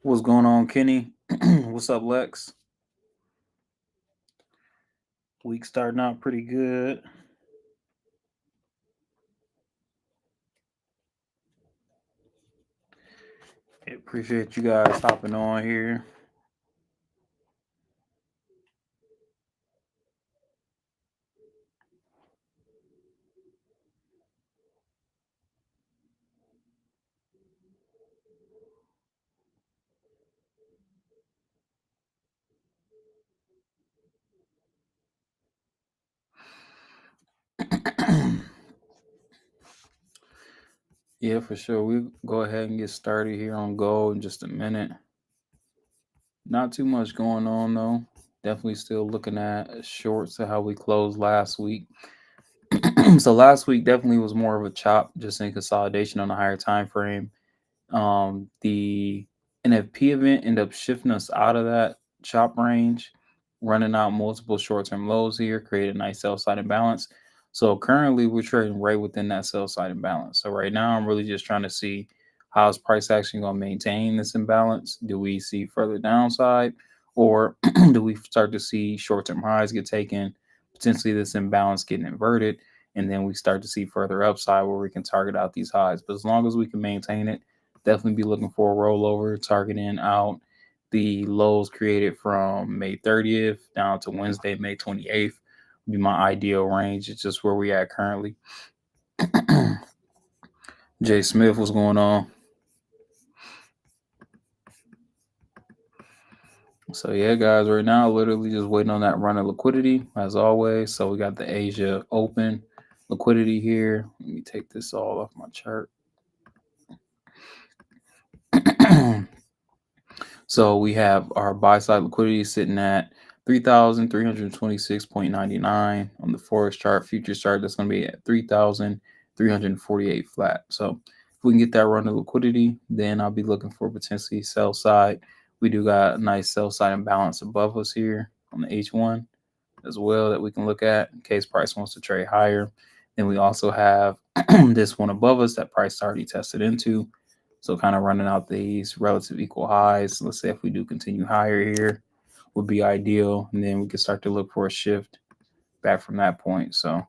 What's going on, Kenny? What's up, Lex? Week starting out pretty good. Appreciate you guys hopping on here. Yeah, for sure. We go ahead and get started here on gold in just a minute. Not too much going on though. Definitely still looking at shorts to how we closed last week. So last week definitely was more of a chop, just in consolidation on a higher time frame. The NFP event ended up shifting us out of that chop range, running out multiple short-term lows here, created a nice sell side imbalance. So currently we're trading right within that sell side imbalance. So right now I'm really just trying to see how's price action going to maintain this imbalance. Do we see further downside, or do we start to see short-term highs get taken, potentially this imbalance getting inverted, and then we start to see further upside where we can target out these highs. But as long as we can maintain it, definitely be looking for a rollover, targeting out the lows created from May 30th down to Wednesday, May 28th. Would be my ideal range. It's just where we at currently. Jay Smith, what's going on? So yeah, guys, right now literally just waiting on that run of liquidity as always. So we got the Asia Open liquidity here. Let me take this all off my chart. So we have our buy side liquidity sitting at 3,326.99 on the forex chart. Futures chart, that's going to be at 3,348 flat. So if we can get that run of liquidity, then I'll be looking for potentially sell side. We do got a nice sell side imbalance above us here on the H1 as well that we can look at in case price wants to trade higher. Then we also have this one above us that price already tested into. So kind of running out these relative equal highs. Let's say if we do continue higher here, would be ideal. And then we can start to look for a shift back from that point. So a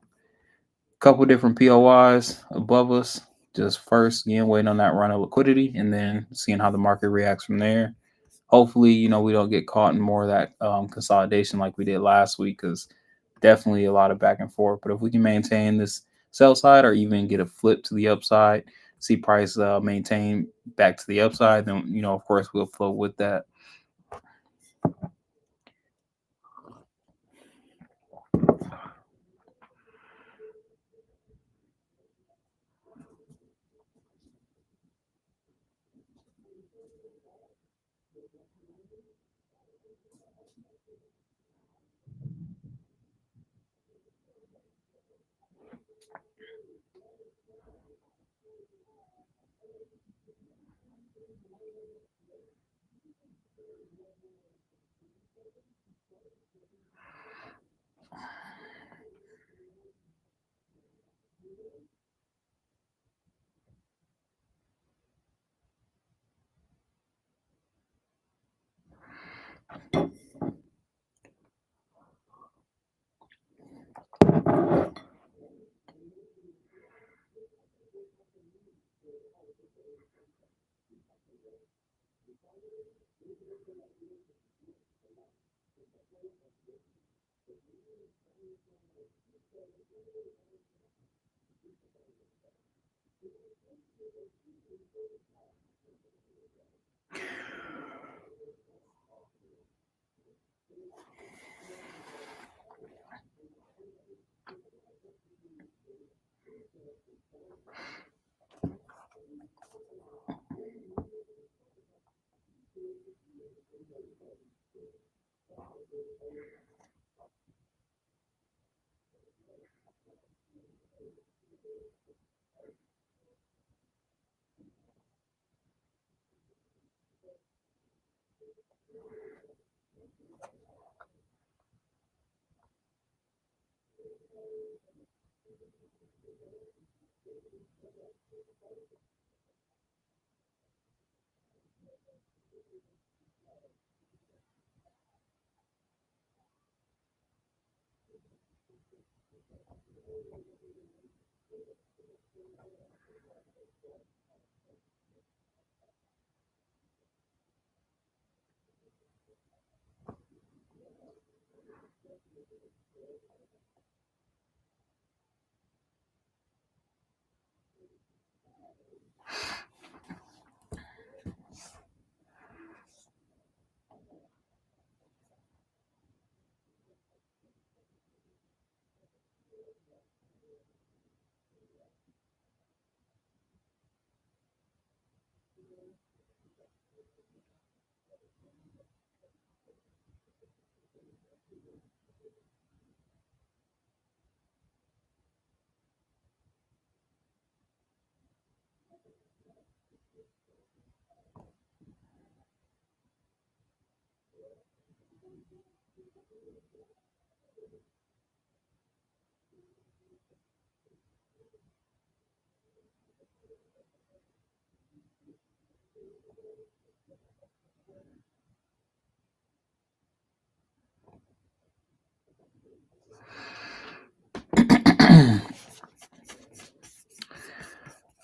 couple different POIs above us. Just first, again, waiting on that run of liquidity and then seeing how the market reacts from there. Hopefully, we don't get caught in more of that consolidation like we did last week, because definitely a lot of back and forth. But if we can maintain this sell side or even get a flip to the upside, see price maintain back to the upside, then of course we'll flow with that.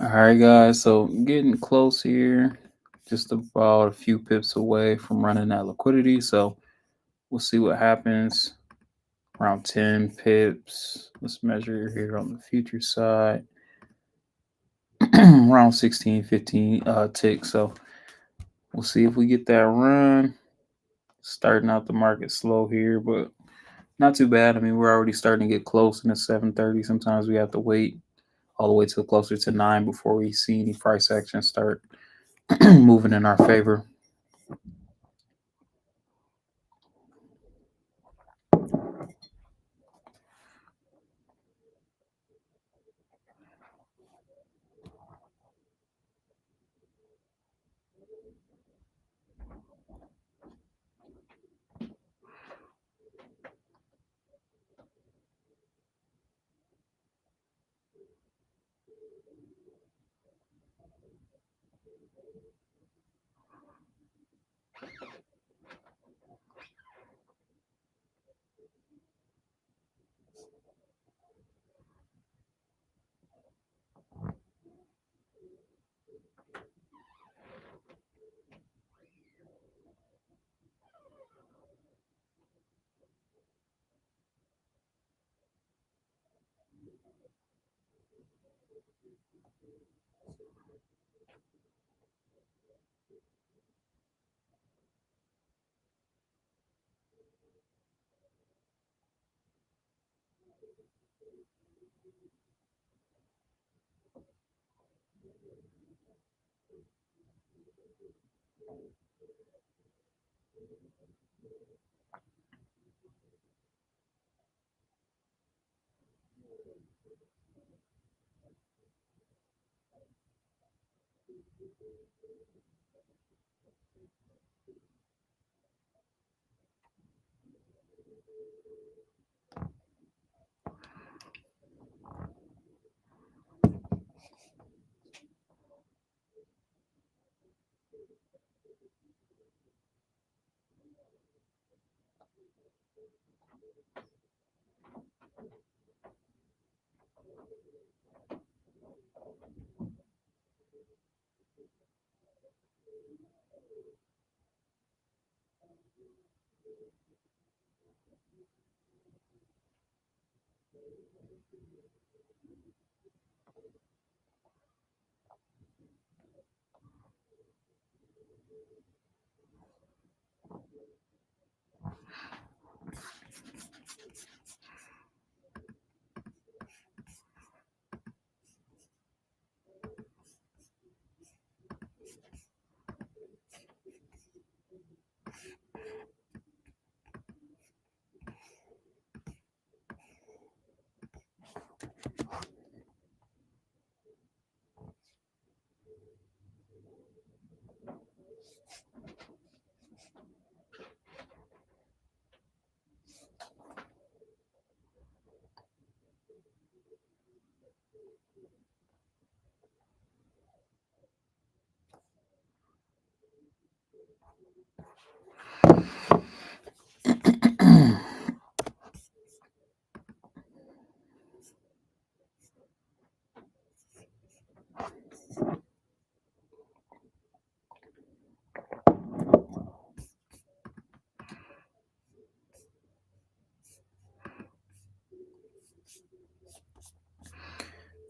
All right, guys. So getting close here, just about a few pips away from running out of liquidity. So we'll see what happens. Around 10 pips. Let's measure here on the future side. Around 16, 15 ticks. So we'll see if we get that run. Starting out the market slow here, but not too bad. I mean, we're already starting to get close in the 7:30. Sometimes we have to wait all the way till closer to 9 before we see any price action start moving in our favor.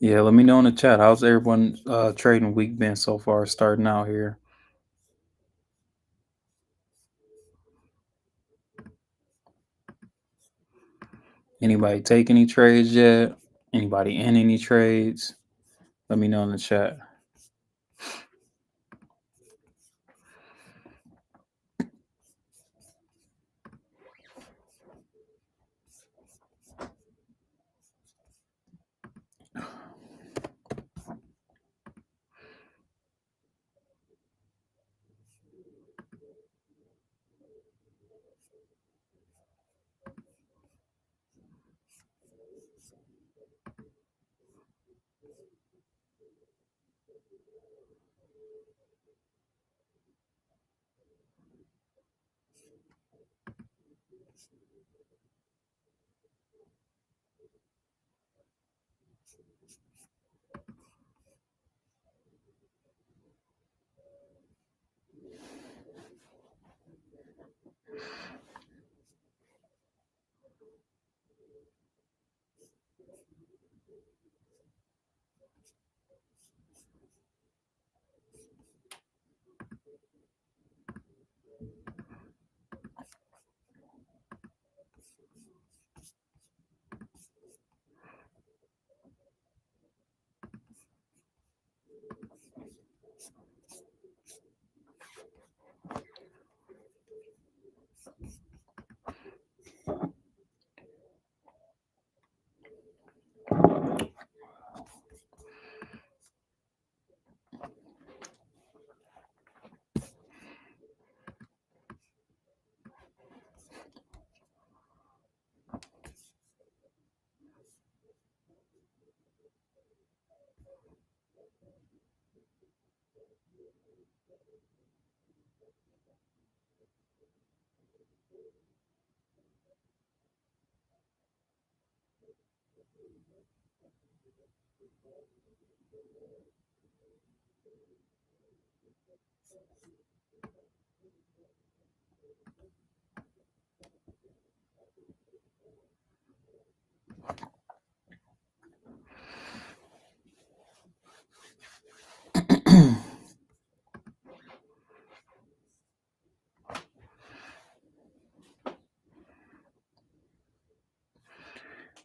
Yeah, let me know in the chat. How's everyone trading week been so far, starting out here? Anybody take any trades yet? Anybody in any trades? Let me know in the chat.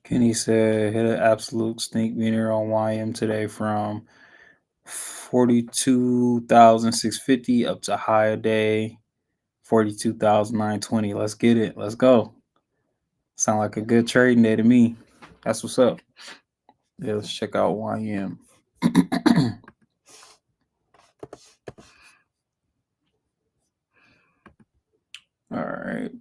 Kenny said hit an absolute stink meter on YM today from 42,650 up to high a day 42,920. Let's get it. Let's go. Sound like a good trading day to me. That's what's up. Yeah, let's check out YM. All right.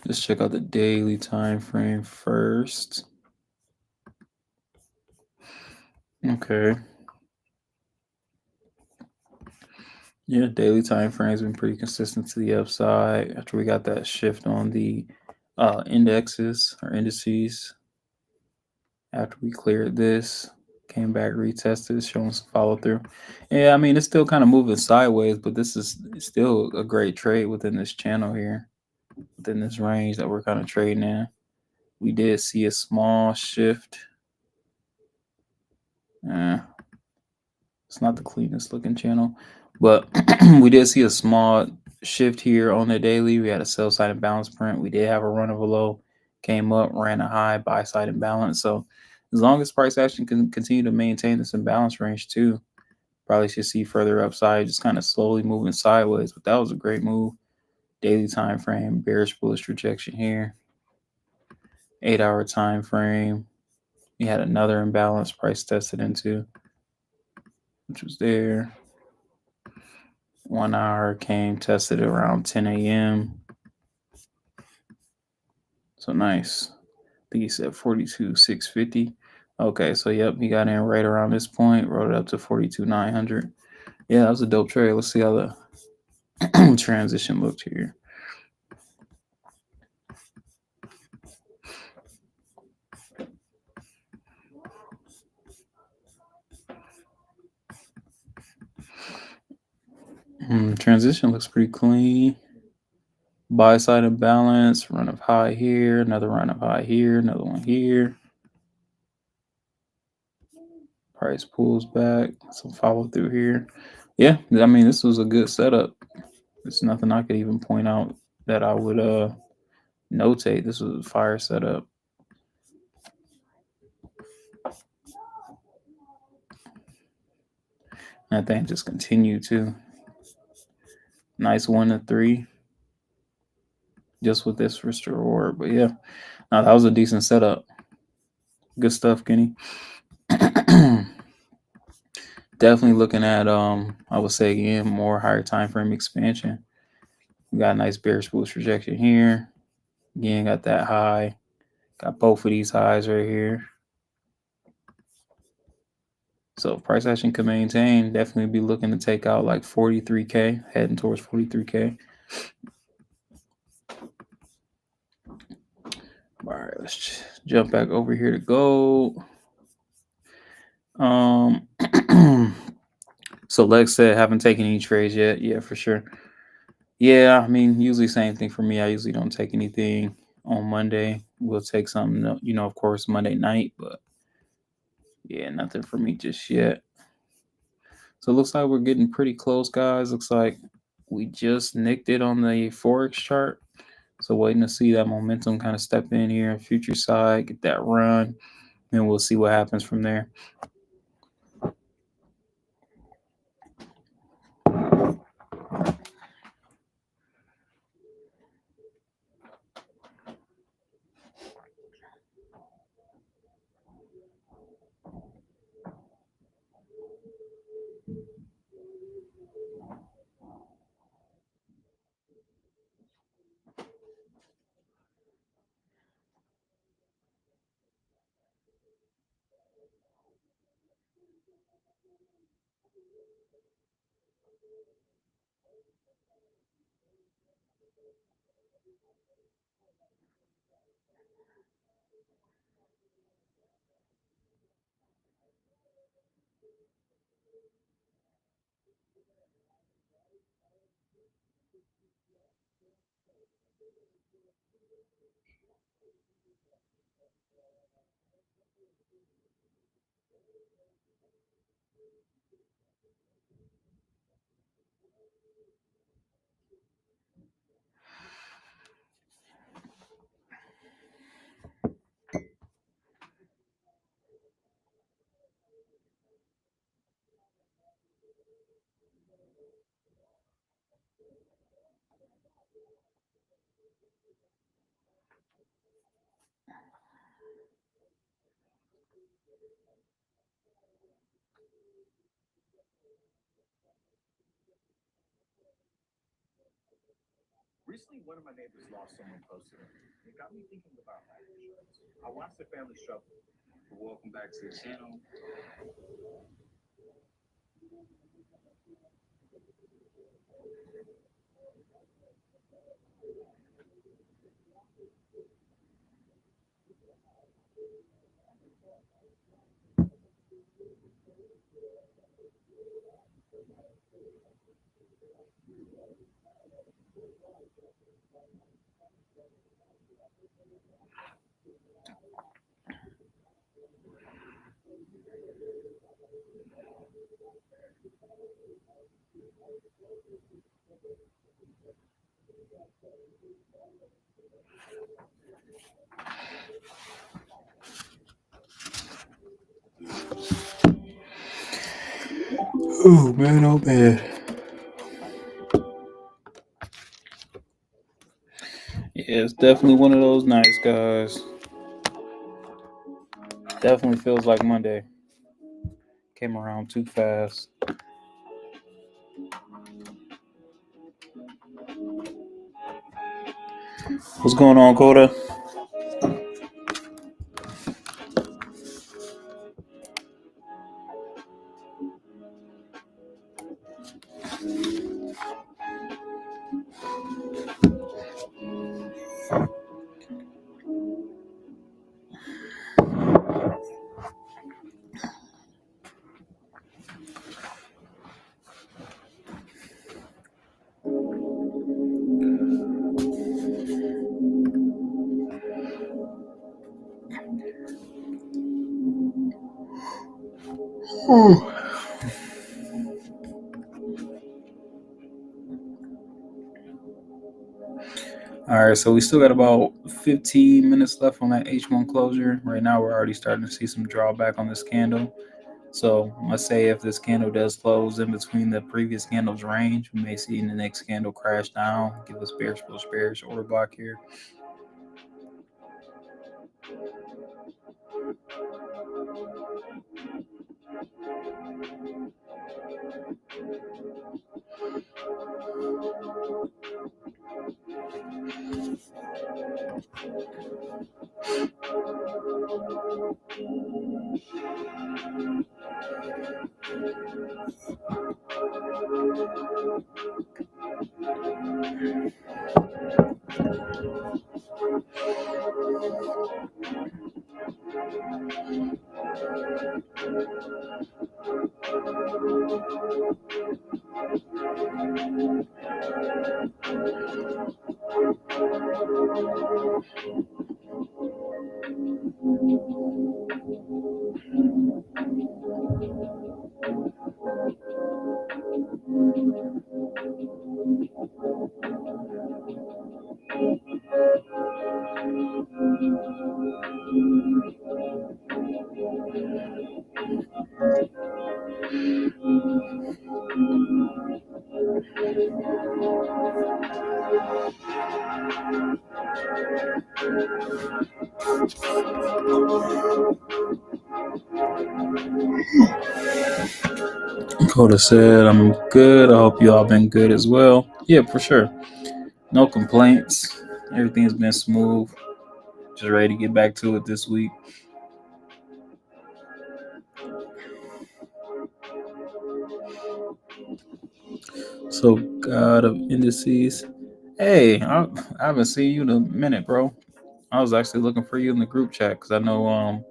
Let's check out the daily time frame first. Okay. Yeah, daily time frame's been pretty consistent to the upside after we got that shift on the indexes or indices. After we cleared this, came back, retested, showing some follow through. Yeah, I mean it's still kind of moving sideways, but this is still a great trade within this channel here, within this range that we're kind of trading in. We did see a small shift. It's not the cleanest looking channel, but we did see a small shift here on the daily. We had a sell side imbalance print. We did have a run of a low, came up, ran a high, buy side imbalance. So as long as price action can continue to maintain this imbalance range too, probably should see further upside, just kind of slowly moving sideways. But that was a great move. Daily time frame, bearish bullish rejection here. 8-hour time frame. We had another imbalance price tested into, which was there. 1 hour came, tested around 10 a.m. So nice. I think he said 42,650. Okay, so yep, he got in right around this point, wrote it up to 42,900. Yeah, that was a dope trade. Let's see how the transition looked here. Transition looks pretty clean. Buy side imbalance, run of high here, another run of high here, another one here. Price pulls back, some follow through here. Yeah, I mean, this was a good setup. There's nothing I could even point out that I would notate. This was a fire setup. And that thing just continued too. Nice 1 to 3. Just with this risk reward. But yeah, no, that was a decent setup. Good stuff, Kenny. Definitely looking at I would say again more higher time frame expansion. We got a nice bearish bullish rejection here. Again, got that high. Got both of these highs right here. So if price action can maintain, definitely be looking to take out like 43K, heading towards 43K. All right, let's jump back over here to gold. So Lex said, haven't taken any trades yet. Yeah, for sure. Yeah, I mean, usually same thing for me. I usually don't take anything on Monday. We'll take something, of course, Monday night, but yeah, nothing for me just yet. So it looks like we're getting pretty close, guys. Looks like we just nicked it on the Forex chart. So waiting to see that momentum kind of step in here, future side, get that run, and we'll see what happens from there. Recently, one of my neighbors lost someone close to them. It got me thinking about life insurance. I watched the family struggle. Welcome back to the channel. Oh man, oh man. Yeah, it's definitely one of those nights, guys. Definitely feels like Monday. Came around too fast. What's going on, Coda? All right, so we still got about 15 minutes left on that H1 closure. Right now, we're already starting to see some drawback on this candle. So let's say if this candle does close in between the previous candle's range, we may see the next candle crash down, give us bearish order block here. Coda said, I'm good. I hope you all been good as well. Yeah, for sure. No complaints. Everything's been smooth. Just ready to get back to it this week. So, God of Indices. Hey, I haven't seen you in a minute, bro. I was actually looking for you in the group chat because I know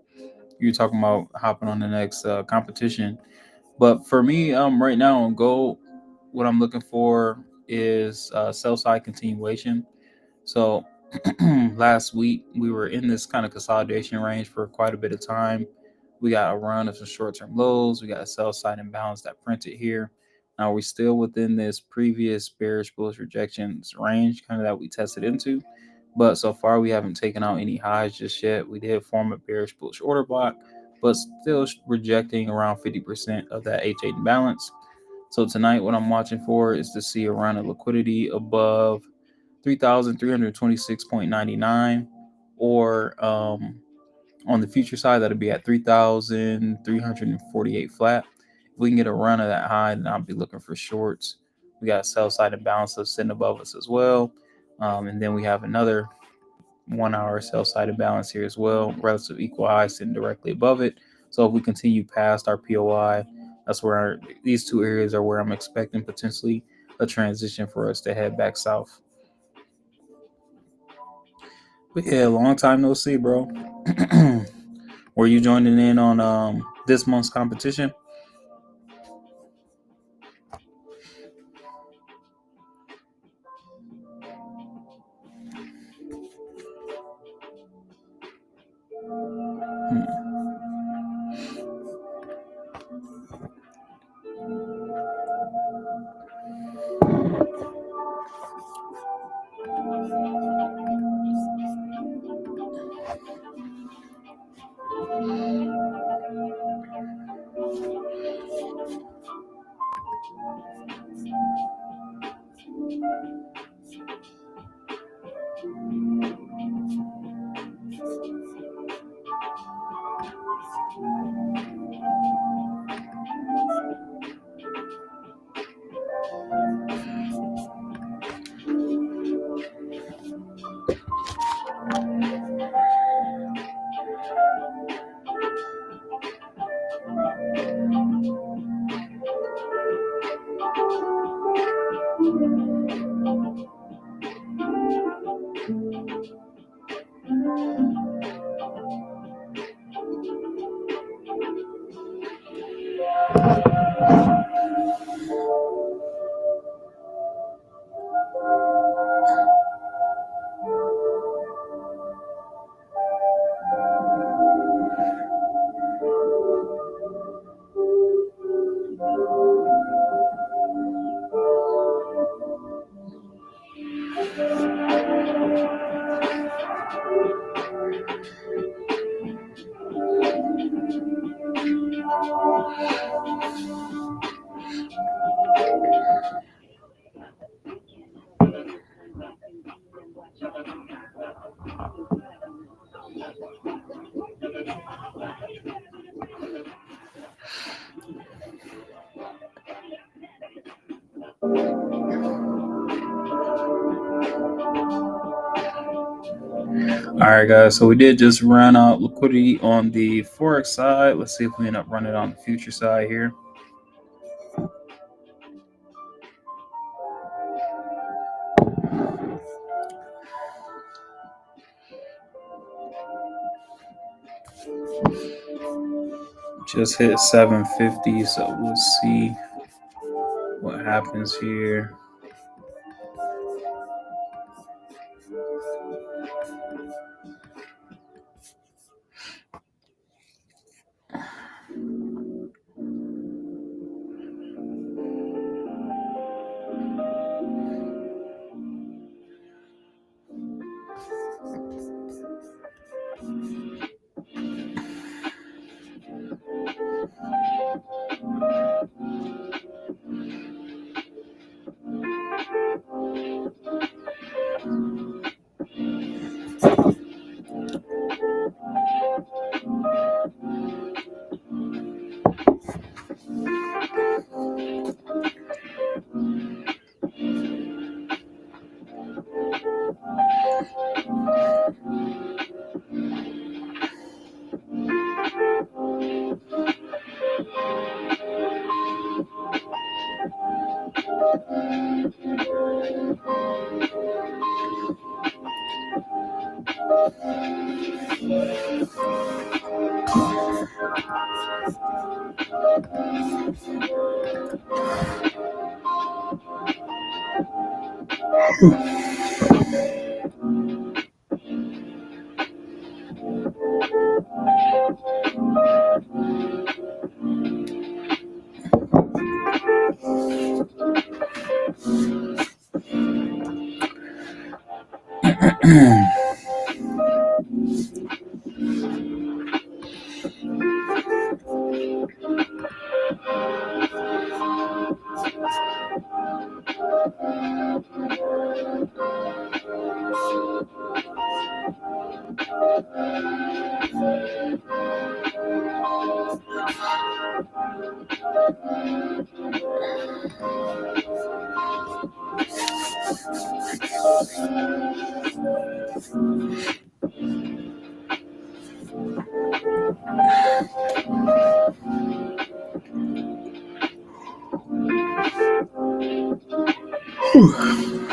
you were talking about hopping on the next competition. But for me, right now on gold, what I'm looking for is sell side continuation. So last week we were in this kind of consolidation range for quite a bit of time. We got a run of some short-term lows. We got a sell side imbalance that printed here. Now we're still within this previous bearish bullish rejections range, kind of that we tested into. But so far we haven't taken out any highs just yet. We did form a bearish bullish order block, but still rejecting around 50% of that H8 imbalance. So tonight what I'm watching for is to see a run of liquidity above 3,326.99, or on the future side, that'll be at 3,348 flat. If we can get a run of that high, then I'll be looking for shorts. We got sell side imbalance sitting above us as well. And then we have another 1 hour sell side imbalance here as well, relative equal high sitting directly above it. So if we continue past our POI, that's where these two areas are where I'm expecting potentially a transition for us to head back south. But yeah, long time no see, bro. Were you joining in on this month's competition? All right, guys. So we did just run out liquidity on the forex side. Let's see if we end up running on the future side here. Just hit 750, so we'll see what happens here.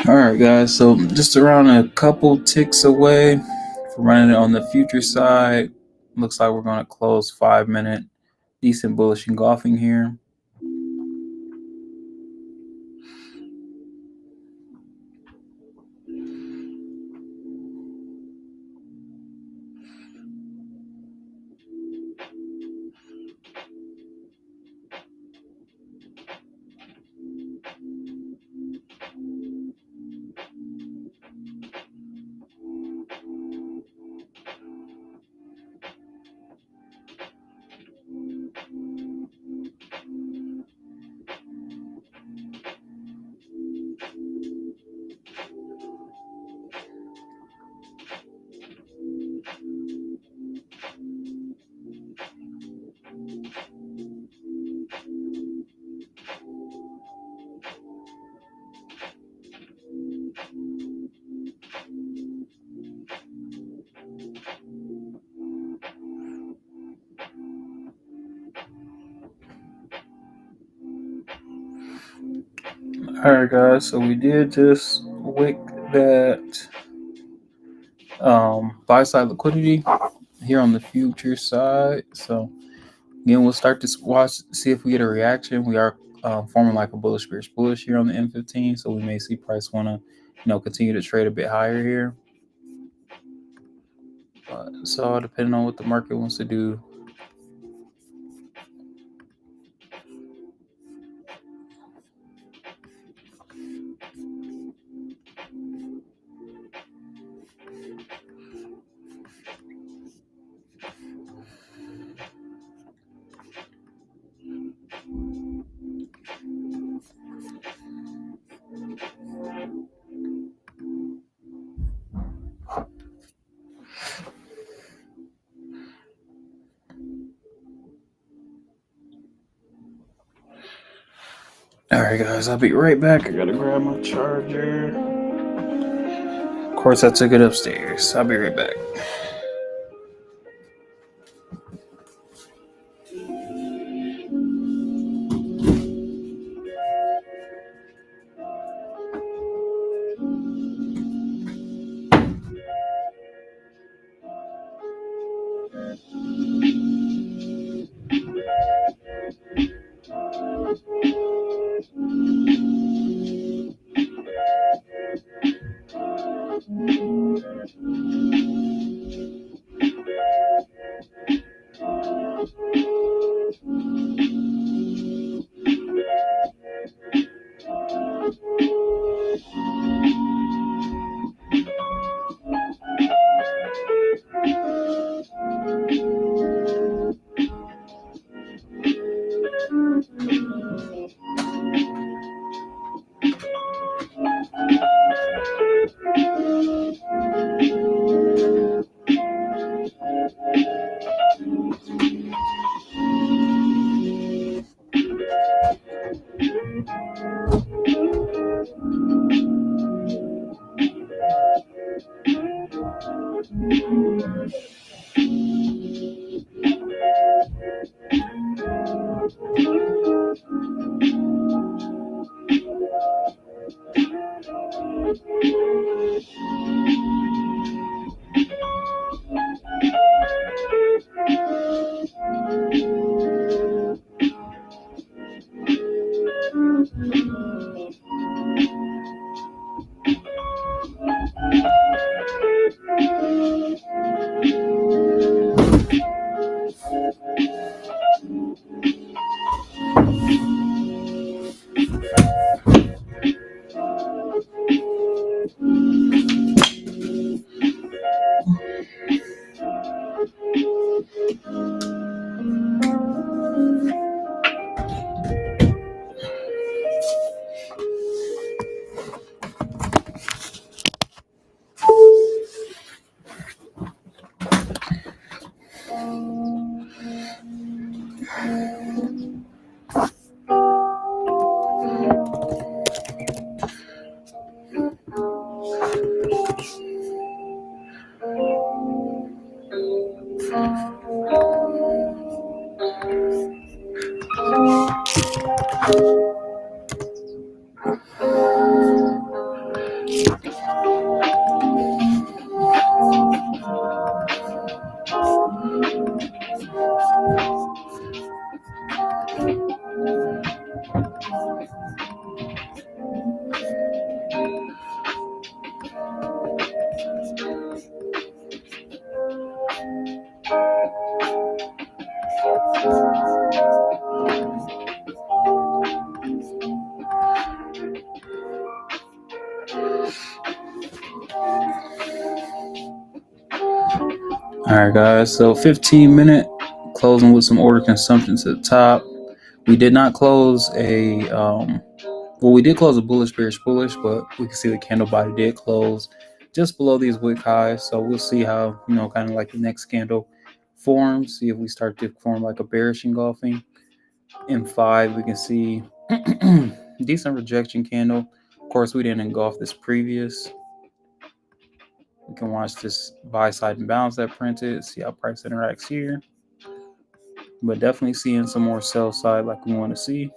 All right, guys. So just around a couple ticks away from running it on the future side. Looks like we're going to close 5-minute decent bullish engulfing here. All right, guys. So we did just wick that buy side liquidity here on the future side. So again, we'll start to watch, see if we get a reaction. We are forming like a bullish bullish here on the M15, so we may see price want to, continue to trade a bit higher here. So depending on what the market wants to do. Alright, guys, I'll be right back. I gotta grab my charger. Of course, I took it upstairs. I'll be right back. Alright, guys, so 15-minute closing with some order consumption to the top. We did not close we did close a bullish, bearish, bullish, but we can see the candle body did close just below these wick highs. So we'll see how, kind of like the next candle forms. See if we start to form like a bearish engulfing. In 5, we can see decent rejection candle. Of course, we didn't engulf this previous. We can watch this buy side imbalance that printed, see how price interacts here. But definitely seeing some more sell side like we want to see.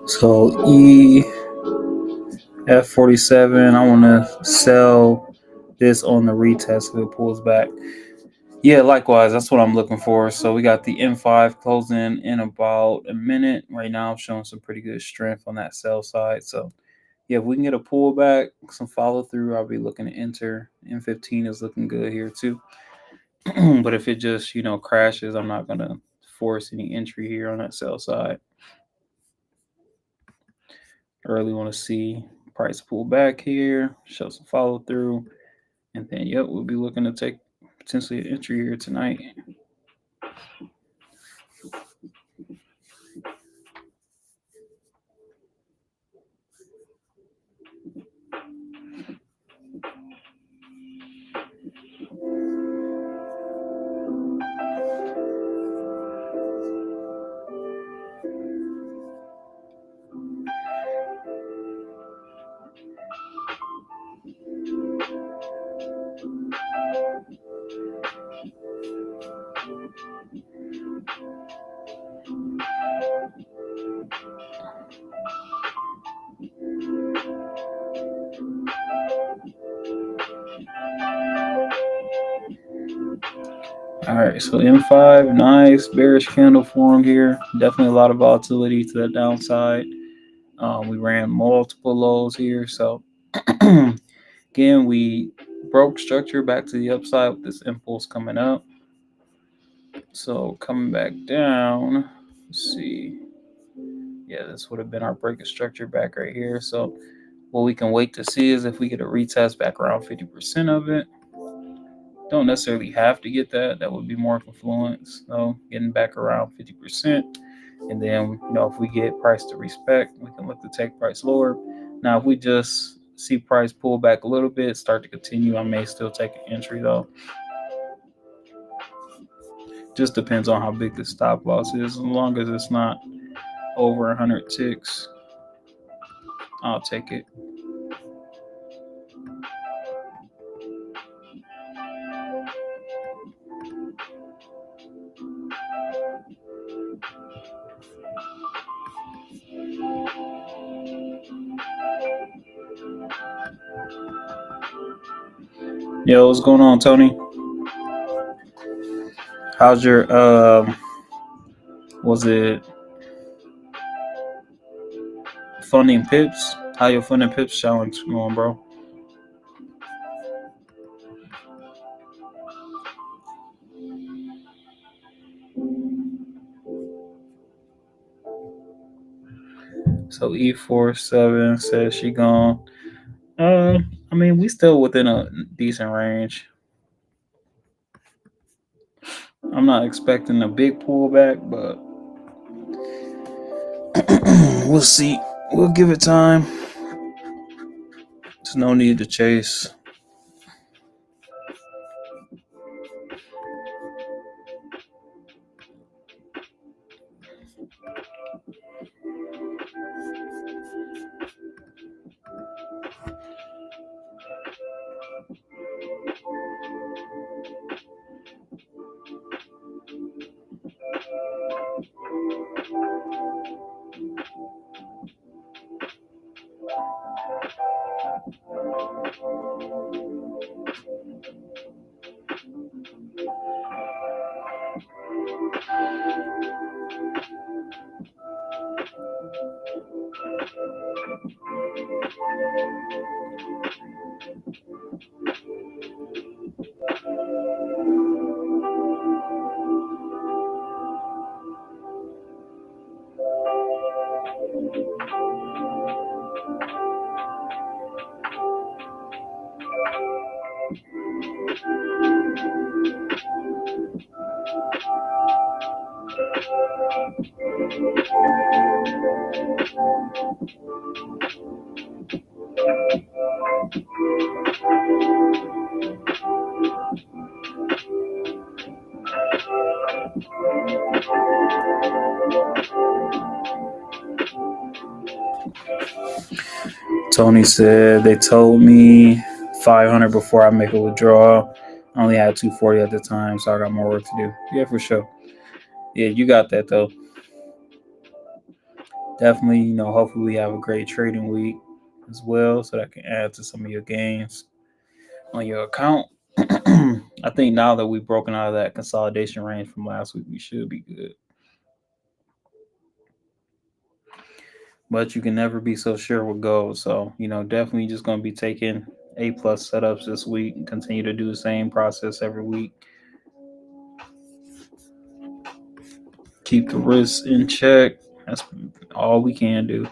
So EF47, I want to sell this on the retest if it pulls back. Yeah, likewise, that's what I'm looking for. So we got the M5 closing in about a minute. Right now, I'm showing some pretty good strength on that sell side. So yeah, if we can get a pullback, some follow through, I'll be looking to enter. M15 is looking good here too. But if it just, crashes, I'm not going to force any entry here on that sell side. I really want to see price pull back here, show some follow through, and then, yep, we'll be looking to take potentially an entry here tonight. All right, so M5, nice bearish candle formed here. Definitely a lot of volatility to the downside. We ran multiple lows here, so again, we broke structure back to the upside with this impulse coming up. So coming back down, let's see. Yeah, this would have been our break of structure back right here. So what we can wait to see is if we get a retest back around 50% of it. Don't necessarily have to get that. That would be more confluence, getting back around 50%. And then, if we get price to respect, we can look to take price lower. Now, if we just see price pull back a little bit, start to continue, I may still take an entry though. Just depends on how big the stop loss is. As long as it's not over 100 ticks, I'll take it. Yo, what's going on, Tony? How's your was it funding pips? How your funding pips challenge going, bro? So E47 says she gone. I mean, we still within a decent range. I'm not expecting a big pullback, but we'll see. We'll give it time. There's no need to chase. Tony said they told me 500 before I make a withdrawal. I only had 240 at the time, so I got more work to do. Yeah, for sure. Yeah, you got that though. Definitely, hopefully we have a great trading week as well, so that can add to some of your gains on your account. I think now that we've broken out of that consolidation range from last week, we should be good. But you can never be so sure with gold. So, definitely just going to be taking A plus setups this week and continue to do the same process every week. Keep the risks in check. That's all we can do.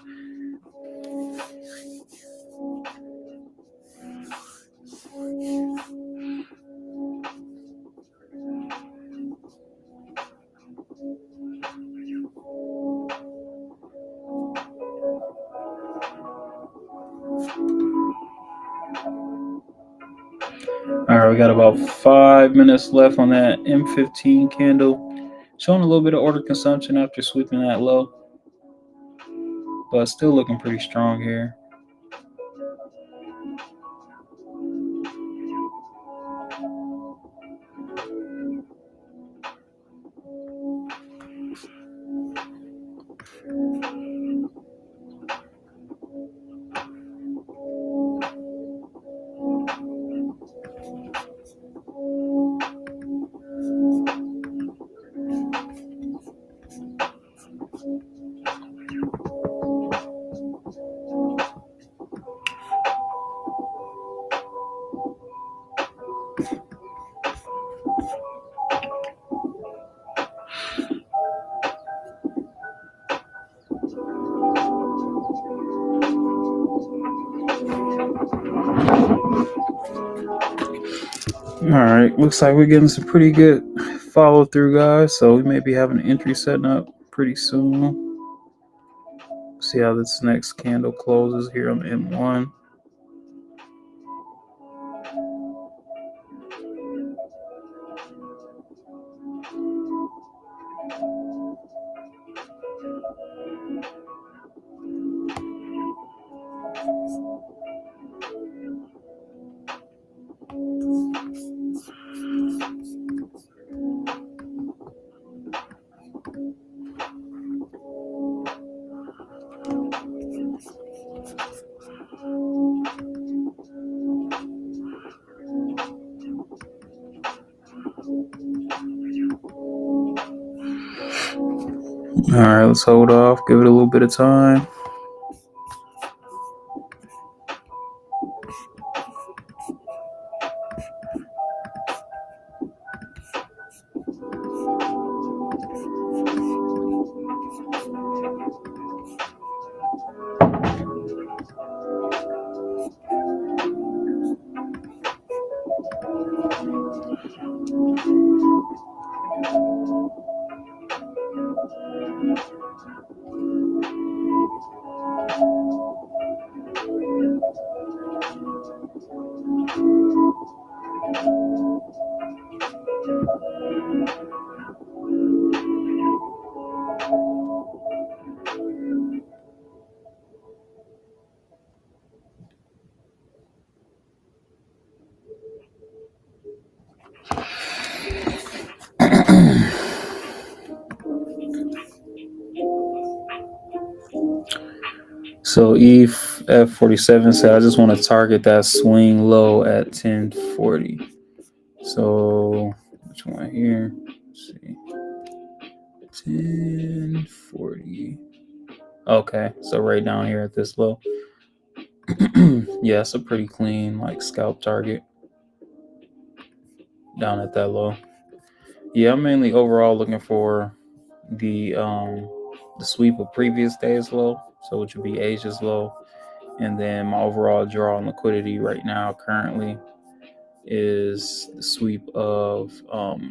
All right, we got about 5 minutes left on that M15 candle. Showing a little bit of order consumption after sweeping that low, but still looking pretty strong here. All right, looks like we're getting some pretty good follow through, guys. So we may be having an entry setting up pretty soon. See how this next candle closes here on the M1. All right, let's hold off, give it a little bit of time. So F47 said, I just want to target that swing low at 1040. So which one here? Let's see. 1040. Okay, so right down here at this low. Yeah, it's a pretty clean like scalp target down at that low. Yeah, I'm mainly overall looking for the sweep of previous days low, so which would be Asia's low, and then my overall draw on liquidity right now currently is the sweep of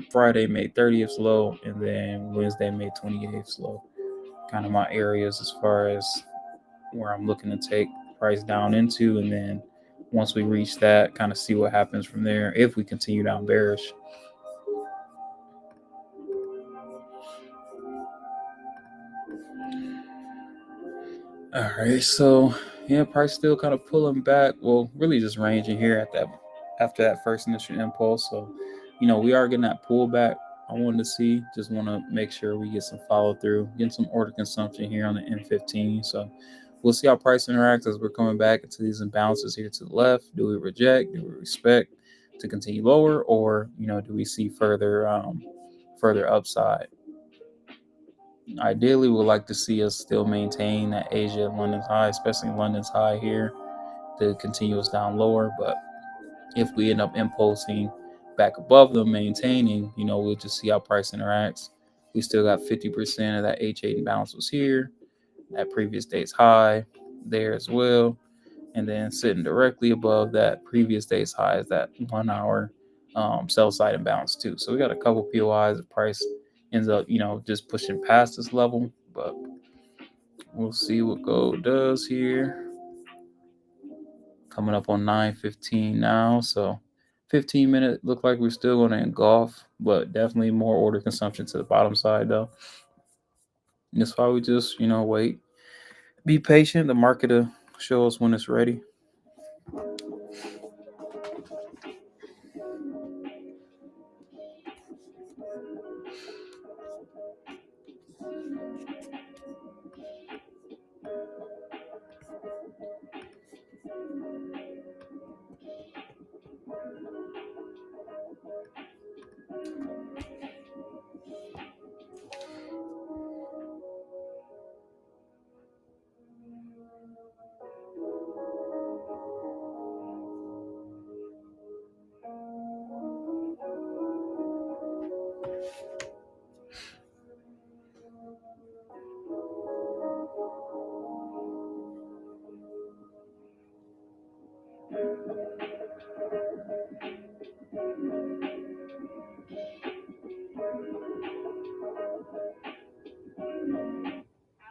Friday May 30th low, and then Wednesday May 28th low. Kind of my areas as far as where I'm looking to take price down into, and then once we reach that, kind of see what happens from there if we continue down bearish. All right, so yeah, price still kind of pulling back. Well, really just ranging here at that after that first initial impulse. So, we are getting that pullback. I wanted to see. Just want to make sure we get some follow through, getting some order consumption here on the M15. So we'll see how price interacts as we're coming back into these imbalances here to the left. Do we reject? Do we respect to continue lower, or do we see further upside? Ideally, we'd like to see us still maintain that Asia and London's high, especially London's high here, to continue us down lower. But if we end up impulsing back above them, maintaining, we'll just see how price interacts. We still got 50% of that H8 imbalance was here. That previous day's high there as well. And then sitting directly above that previous day's high is that 1 hour sell side imbalance too. So we got a couple POIs. The price ends up, just pushing past this level, but we'll see what gold does here. Coming up on 9:15 now, so 15-minute look like we're still going to engulf, but definitely more order consumption to the bottom side though. And that's why we just, wait, be patient. The market will show us when it's ready.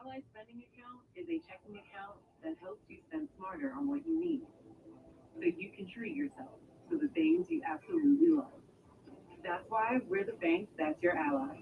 Ally Spending Account is a checking account that helps you spend smarter on what you need, so you can treat yourself to the things you absolutely love. That's why we're the bank that's your ally.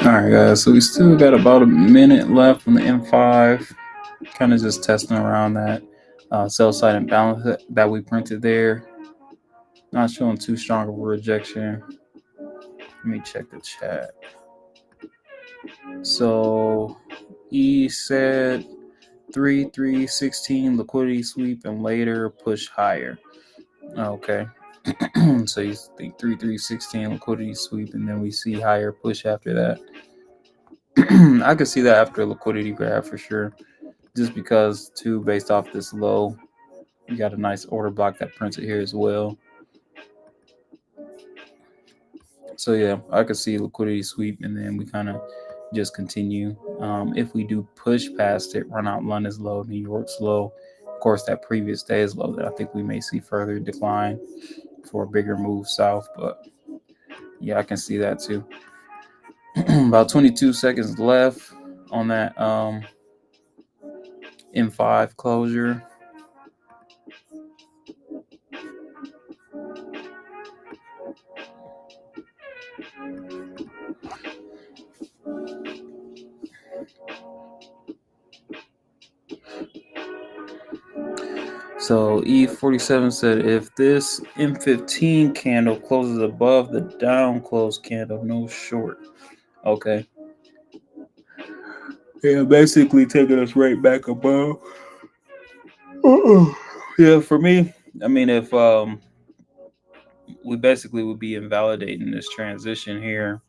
All right, guys. So we still got about a minute left on the M5. Kind of just testing around that sell side imbalance that we printed there. Not showing too strong of a rejection. Let me check the chat. So E said 3-3-16 liquidity sweep and later push higher. Okay. So you think 3-3-16 liquidity sweep and then we see higher push after that. I could see that after a liquidity grab for sure. Just because too, based off this low, you got a nice order block that printed here as well. So yeah, I could see liquidity sweep and then we kind of just continue. If we do push past it, run out London's low, New York's low, of course that previous day's low, that I think we may see further decline for a bigger move south. But yeah, I can see that too. About 22 seconds left on that M5 closure. So E47 said if this M15 candle closes above the down close candle, no short. Okay. Yeah, basically taking us right back above. Yeah, for me, I mean, if we basically would be invalidating this transition here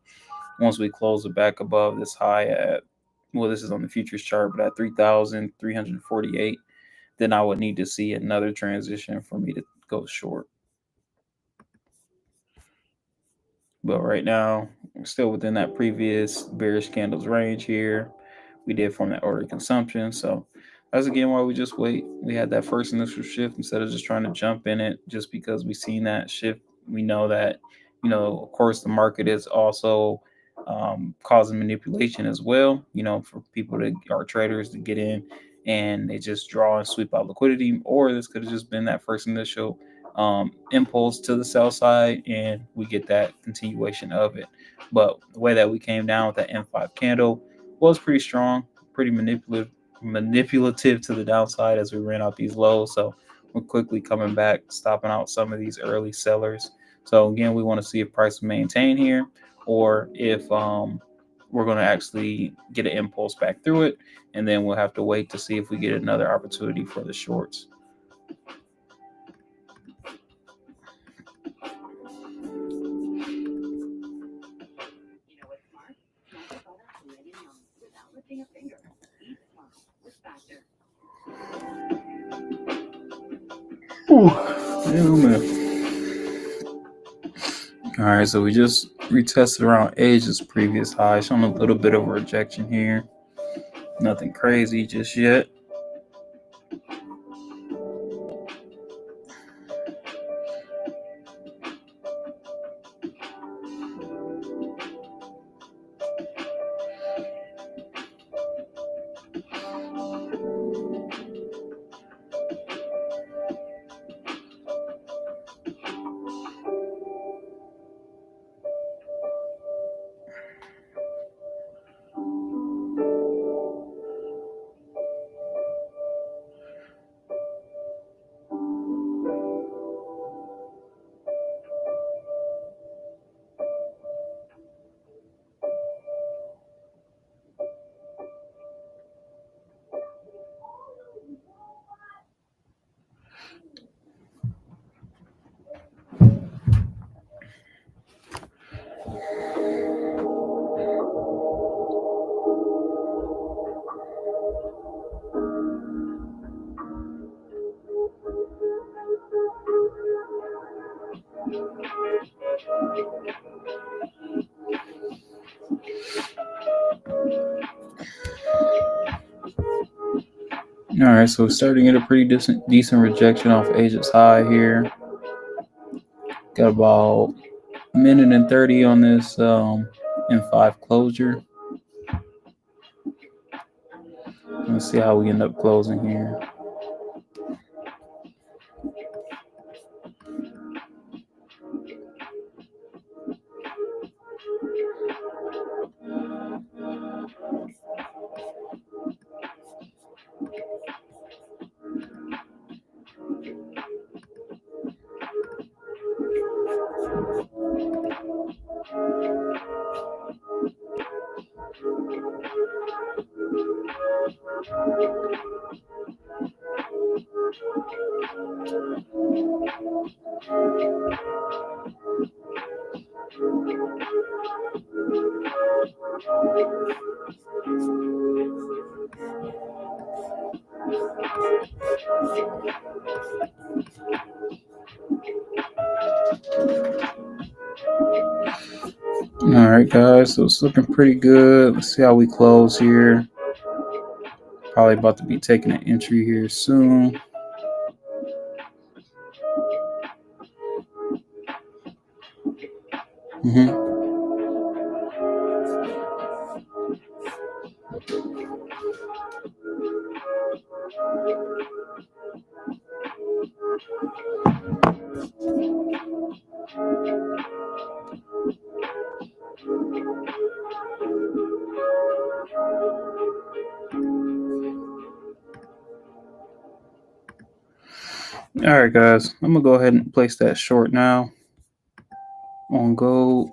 once we close it back above this high at, well, this is on the futures chart, but at 3,348, then I would need to see another transition for me to go short. But right now, we're still within that previous bearish candles range here. We did form that order consumption. So that's again why we just wait. We had that first initial shift instead of just trying to jump in it just because we seen that shift. We know that, of course, the market is also causing manipulation as well, for people to, our traders to get in and they just draw and sweep out liquidity, or this could have just been that first initial impulse to the sell side and we get that continuation of it. But the way that we came down with that M5 candle was pretty strong, pretty manipulative to the downside as we ran out these lows. So we're quickly coming back, stopping out some of these early sellers. So again, we want to see if price will maintain here or if we're going to actually get an impulse back through it. And then we'll have to wait to see if we get another opportunity for the shorts. Yeah, man. All right, so we just retested around Asia's previous high, showing a little bit of a rejection here. Nothing crazy just yet. All right, so we're starting at a pretty decent rejection off Asia's high here. Got about a minute and 30 on this M5 closure. Let's see how we end up closing here. All right, guys, so it's looking pretty good. Let's see how we close here. Probably about to be taking an entry here soon. All right, guys, I'm gonna go ahead and place that short now on gold.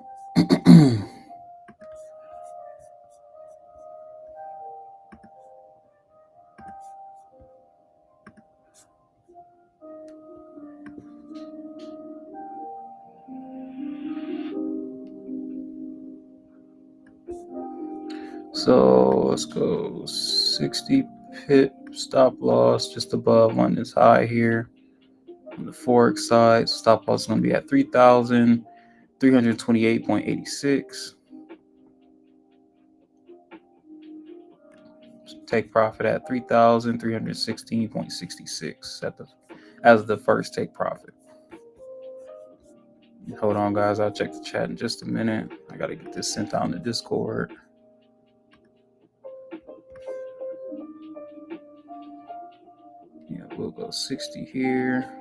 So let's go 60 pip stop loss just above on this high here. On the Forex side, stop loss is going to be at 3,328.86. Take profit at 3,316.66 as the first take profit. Hold on, guys. I'll check the chat in just a minute. I got to get this sent out in the Discord. Yeah, we'll go 60 here.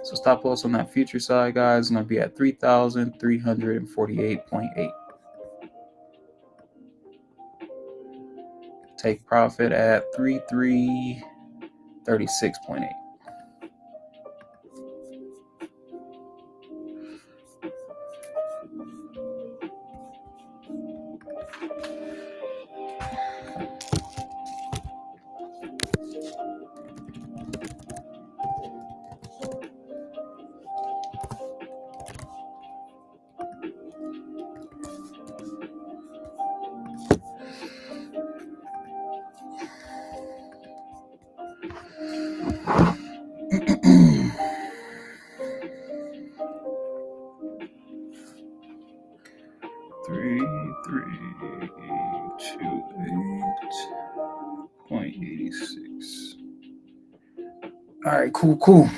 So stop loss on that future side, guys, is going to be at 3,348.8. Take profit at 3,336.8. Three, 3,328.86. All right, cool.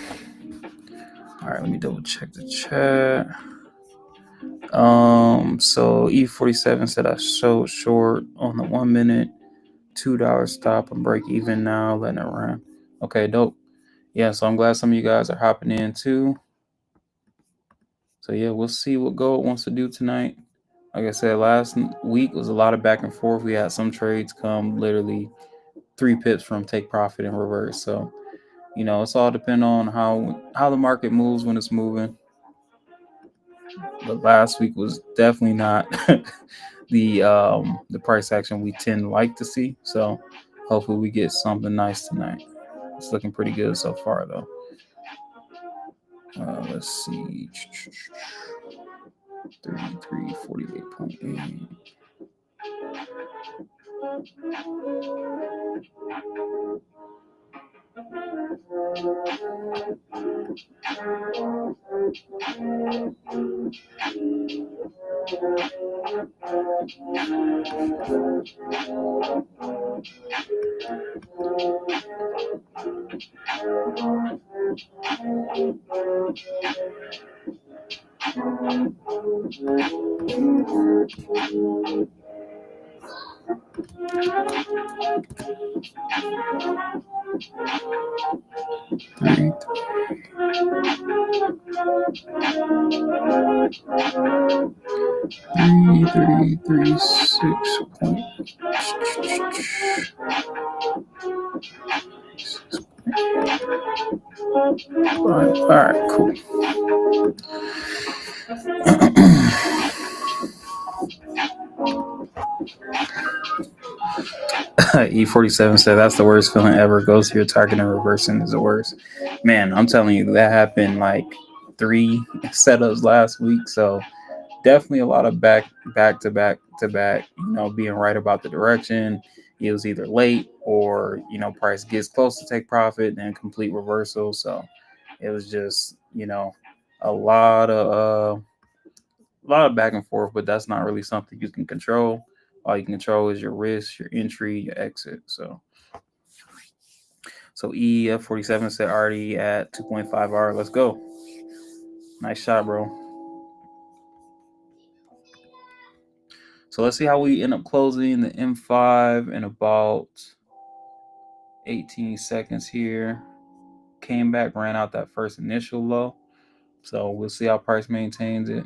All right, let me double check the chat. So E47 said I showed short on the 1 minute, $2 stop and break even now, letting it run. Okay, dope. Yeah, so I'm glad some of you guys are hopping in too. So yeah, we'll see what gold wants to do tonight. Like I said, last week was a lot of back and forth. We had some trades come literally 3 pips from take profit and reverse. So, you know, it's all depending on how the market moves when it's moving. But last week was definitely not the price action we tend to like to see. So hopefully we get something nice tonight. It's looking pretty good so far though. Let's see. 3348.8. Three, 6. All right, cool. E47 said that's the worst feeling ever. Goes to your target and reversing is the worst. Man, I'm telling you, that happened like 3 setups last week. So definitely a lot of back to back, being right about the direction. It was either late or, price gets close to take profit and complete reversal. So it was just, a lot of back and forth, but that's not really something you can control. All you can control is your risk, your entry, your exit. So EF47 said already at 2.5R. Let's go. Nice shot, bro. So let's see how we end up closing the M5 in about 18 seconds here. Came back, ran out that first initial low. So we'll see how price maintains it.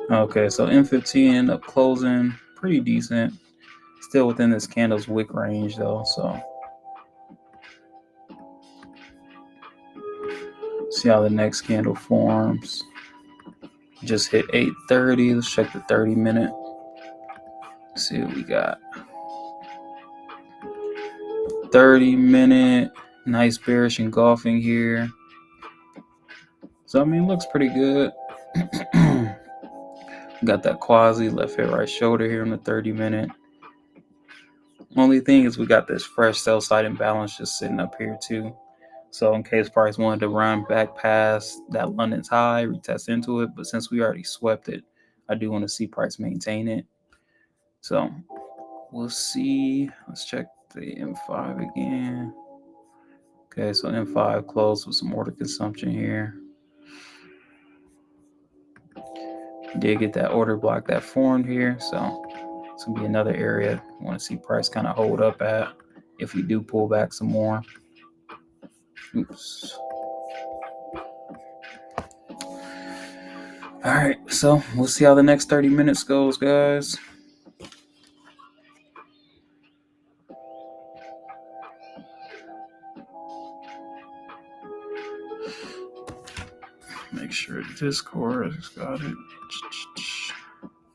Okay, so M15 ended up closing pretty decent. Still within this candle's wick range though, so see how the next candle forms. Just hit 8:30. Let's check the 30-minute. See what we got. 30-minute, nice bearish engulfing here. So I mean, looks pretty good. Got that quasi left hit right shoulder here in the 30-minute. Only thing is we got this fresh sell side imbalance just sitting up here too. So in case price wanted to run back past that London's high, retest into it, but since we already swept it, I do want to see price maintain it. So we'll see. Let's check the M5 again. Okay, so M5 closed with some order consumption here. Did get that order block that formed here, so it's gonna be another area I want to see price kind of hold up at if we do pull back some more. Oops. All right, so we'll see how the next 30 minutes goes, guys. Make sure the Discord has got it.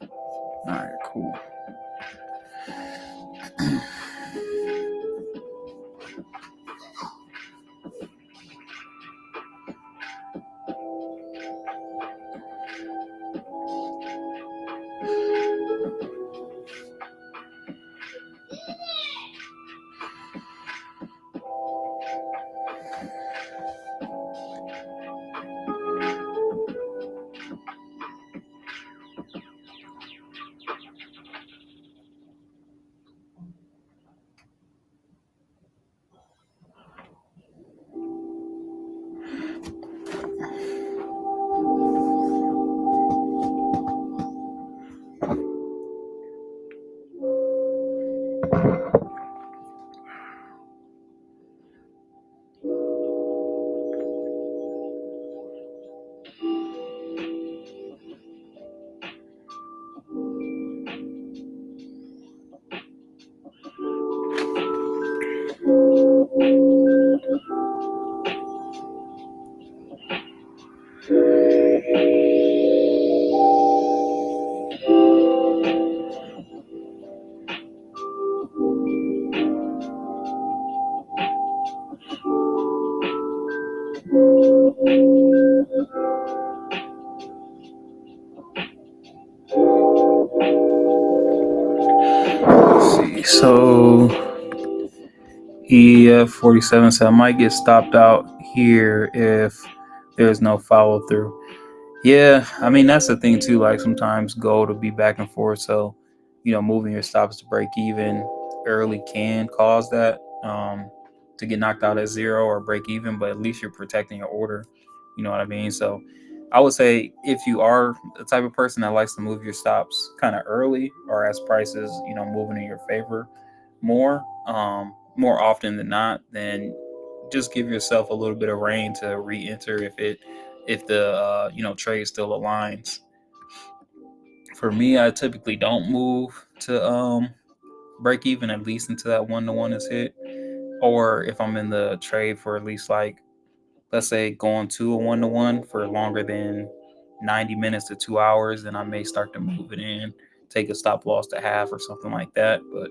All right, cool. So EF47 said I might get stopped out here if there's no follow through. Yeah, I mean that's the thing too. Like sometimes gold will be back and forth, so moving your stops to break even early can cause that to get knocked out at zero or break even. But at least you're protecting your order. You know what I mean? So I would say if you are the type of person that likes to move your stops kind of early or as prices moving in your favor more often than not, then just give yourself a little bit of rain to re-enter if the trade still aligns. For me, I typically don't move to break even at least until that 1-to-1 is hit, or if I'm in the trade for at least like let's say going to a 1-to-1 for longer than 90 minutes to 2 hours, then I may start to move it in, take a stop loss to half or something like that. But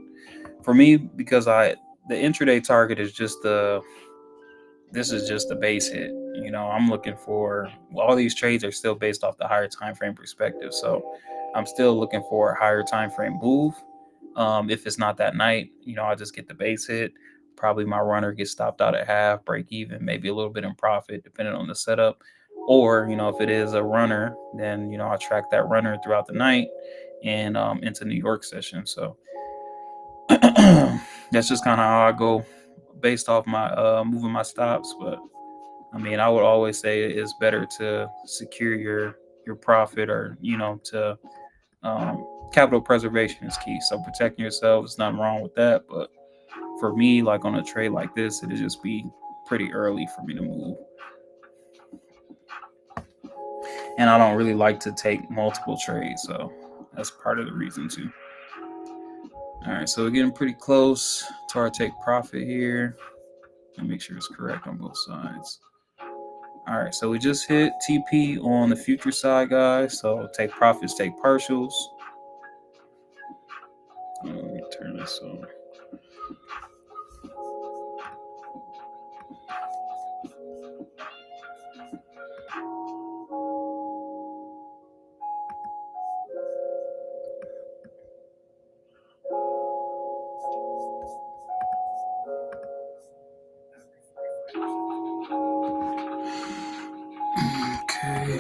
for me, because the intraday target is just this is just the base hit. I'm looking for all these trades are still based off the higher time frame perspective. So I'm still looking for a higher time frame move. If it's not that night, I just get the base hit. Probably my runner gets stopped out at half, break even, maybe a little bit in profit, depending on the setup. Or, if it is a runner, then, I track that runner throughout the night and into New York session. So that's just kind of how I go based off my moving my stops. But I mean, I would always say it's better to secure your profit, or to capital preservation is key. So protecting yourself, there's nothing wrong with that. But for me, like on a trade like this, it'd just be pretty early for me to move. And I don't really like to take multiple trades, so that's part of the reason too. All right, so we're getting pretty close to our take profit here. Let me make sure it's correct on both sides. All right, so we just hit TP on the future side, guys. So take profits, take partials. Let me turn this on. Okay.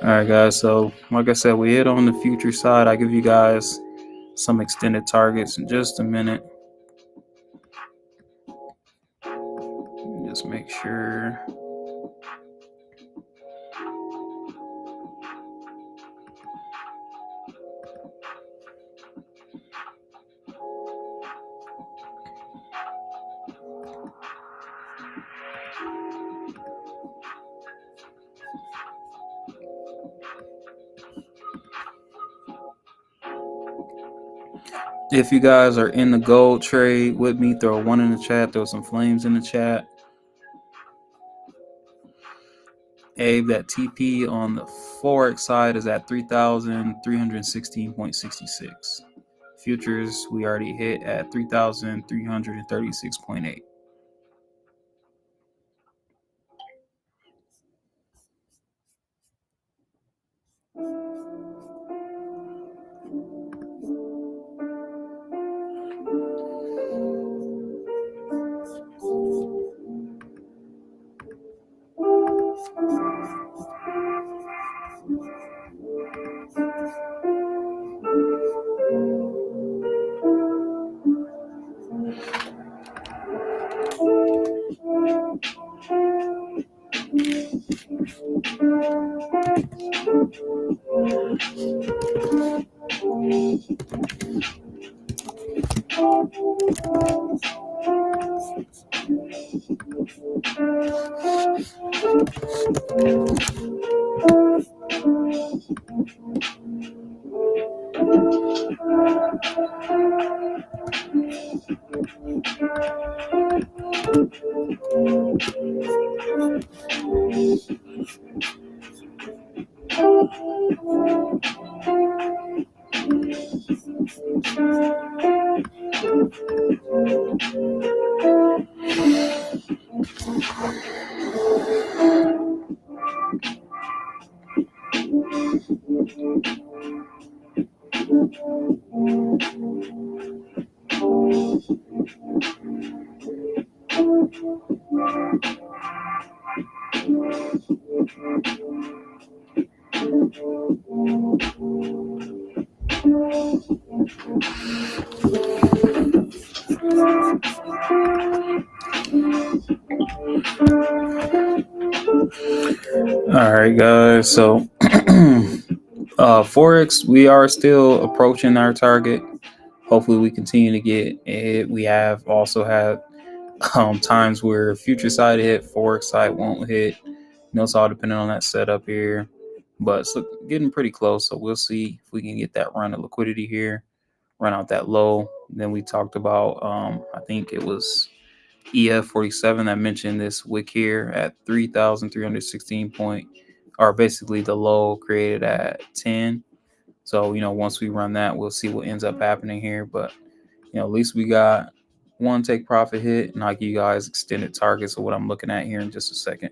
All right, guys. So, like I said, we hit on the future side. I'll give you guys some extended targets in just a minute. Just make sure. If you guys are in the gold trade with me, throw a 1 in the chat, throw some flames in the chat. Abe, that TP on the Forex side is at 3,316.66. Futures, we already hit at 3,336.8. All right, guys. So, Forex, we are still approaching our target. Hopefully, we continue to get it. We have also had times where future side hit, Forex side won't hit. It's all depending on that setup here. But it's getting pretty close. So we'll see if we can get that run of liquidity here, run out that low. Then we talked about, I think it was EF47 that mentioned this wick here at 3,316 point, or basically the low created at 10. So, once we run that, we'll see what ends up happening here. But, at least we got one take profit hit, and I'll give you guys extended targets of what I'm looking at here in just a second.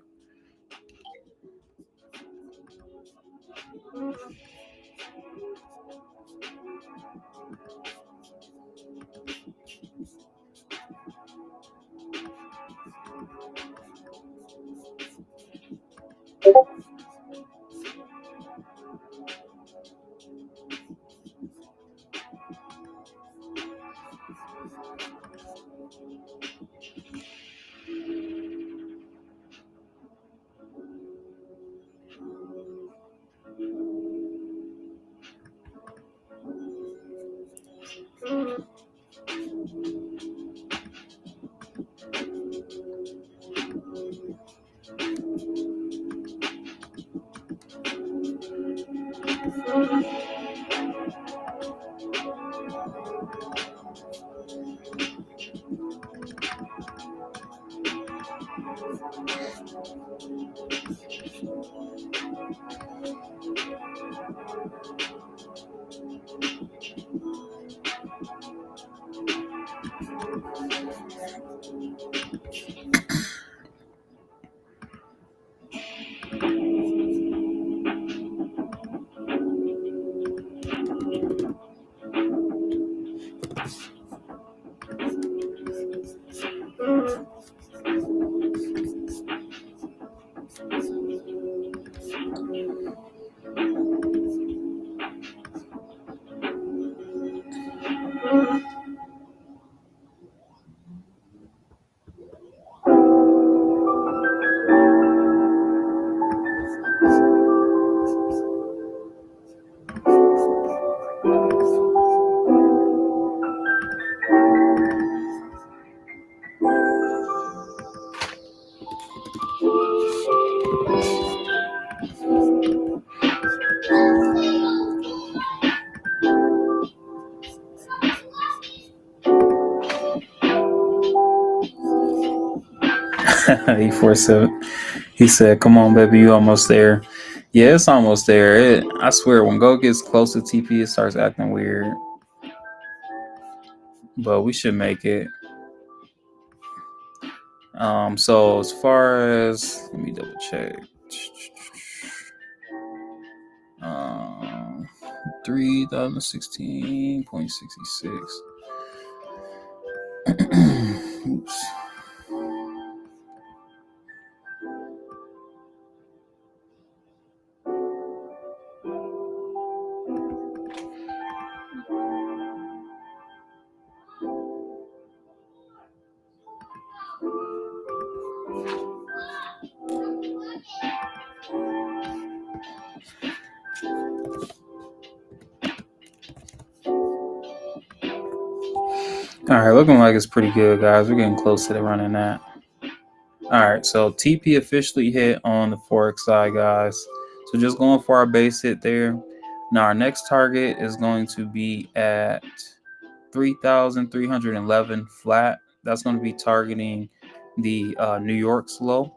E47. He said, "Come on, baby, you almost there." Yeah, it's almost there. I swear, when Go gets close to TP, it starts acting weird. But we should make it. So as far as, let me double check. 3016.66. Oops. All right, looking like it's pretty good, guys. We're getting close to the running that. All right, so TP officially hit on the Forex side, guys. So just going for our base hit there. Now our next target is going to be at 3,311 flat. That's going to be targeting the New York's low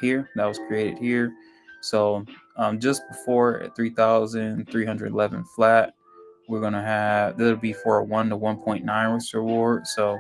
here that was created here. So just before at 3,311 flat, we're going to have, that'll be for a 1 to 1.9 risk reward. So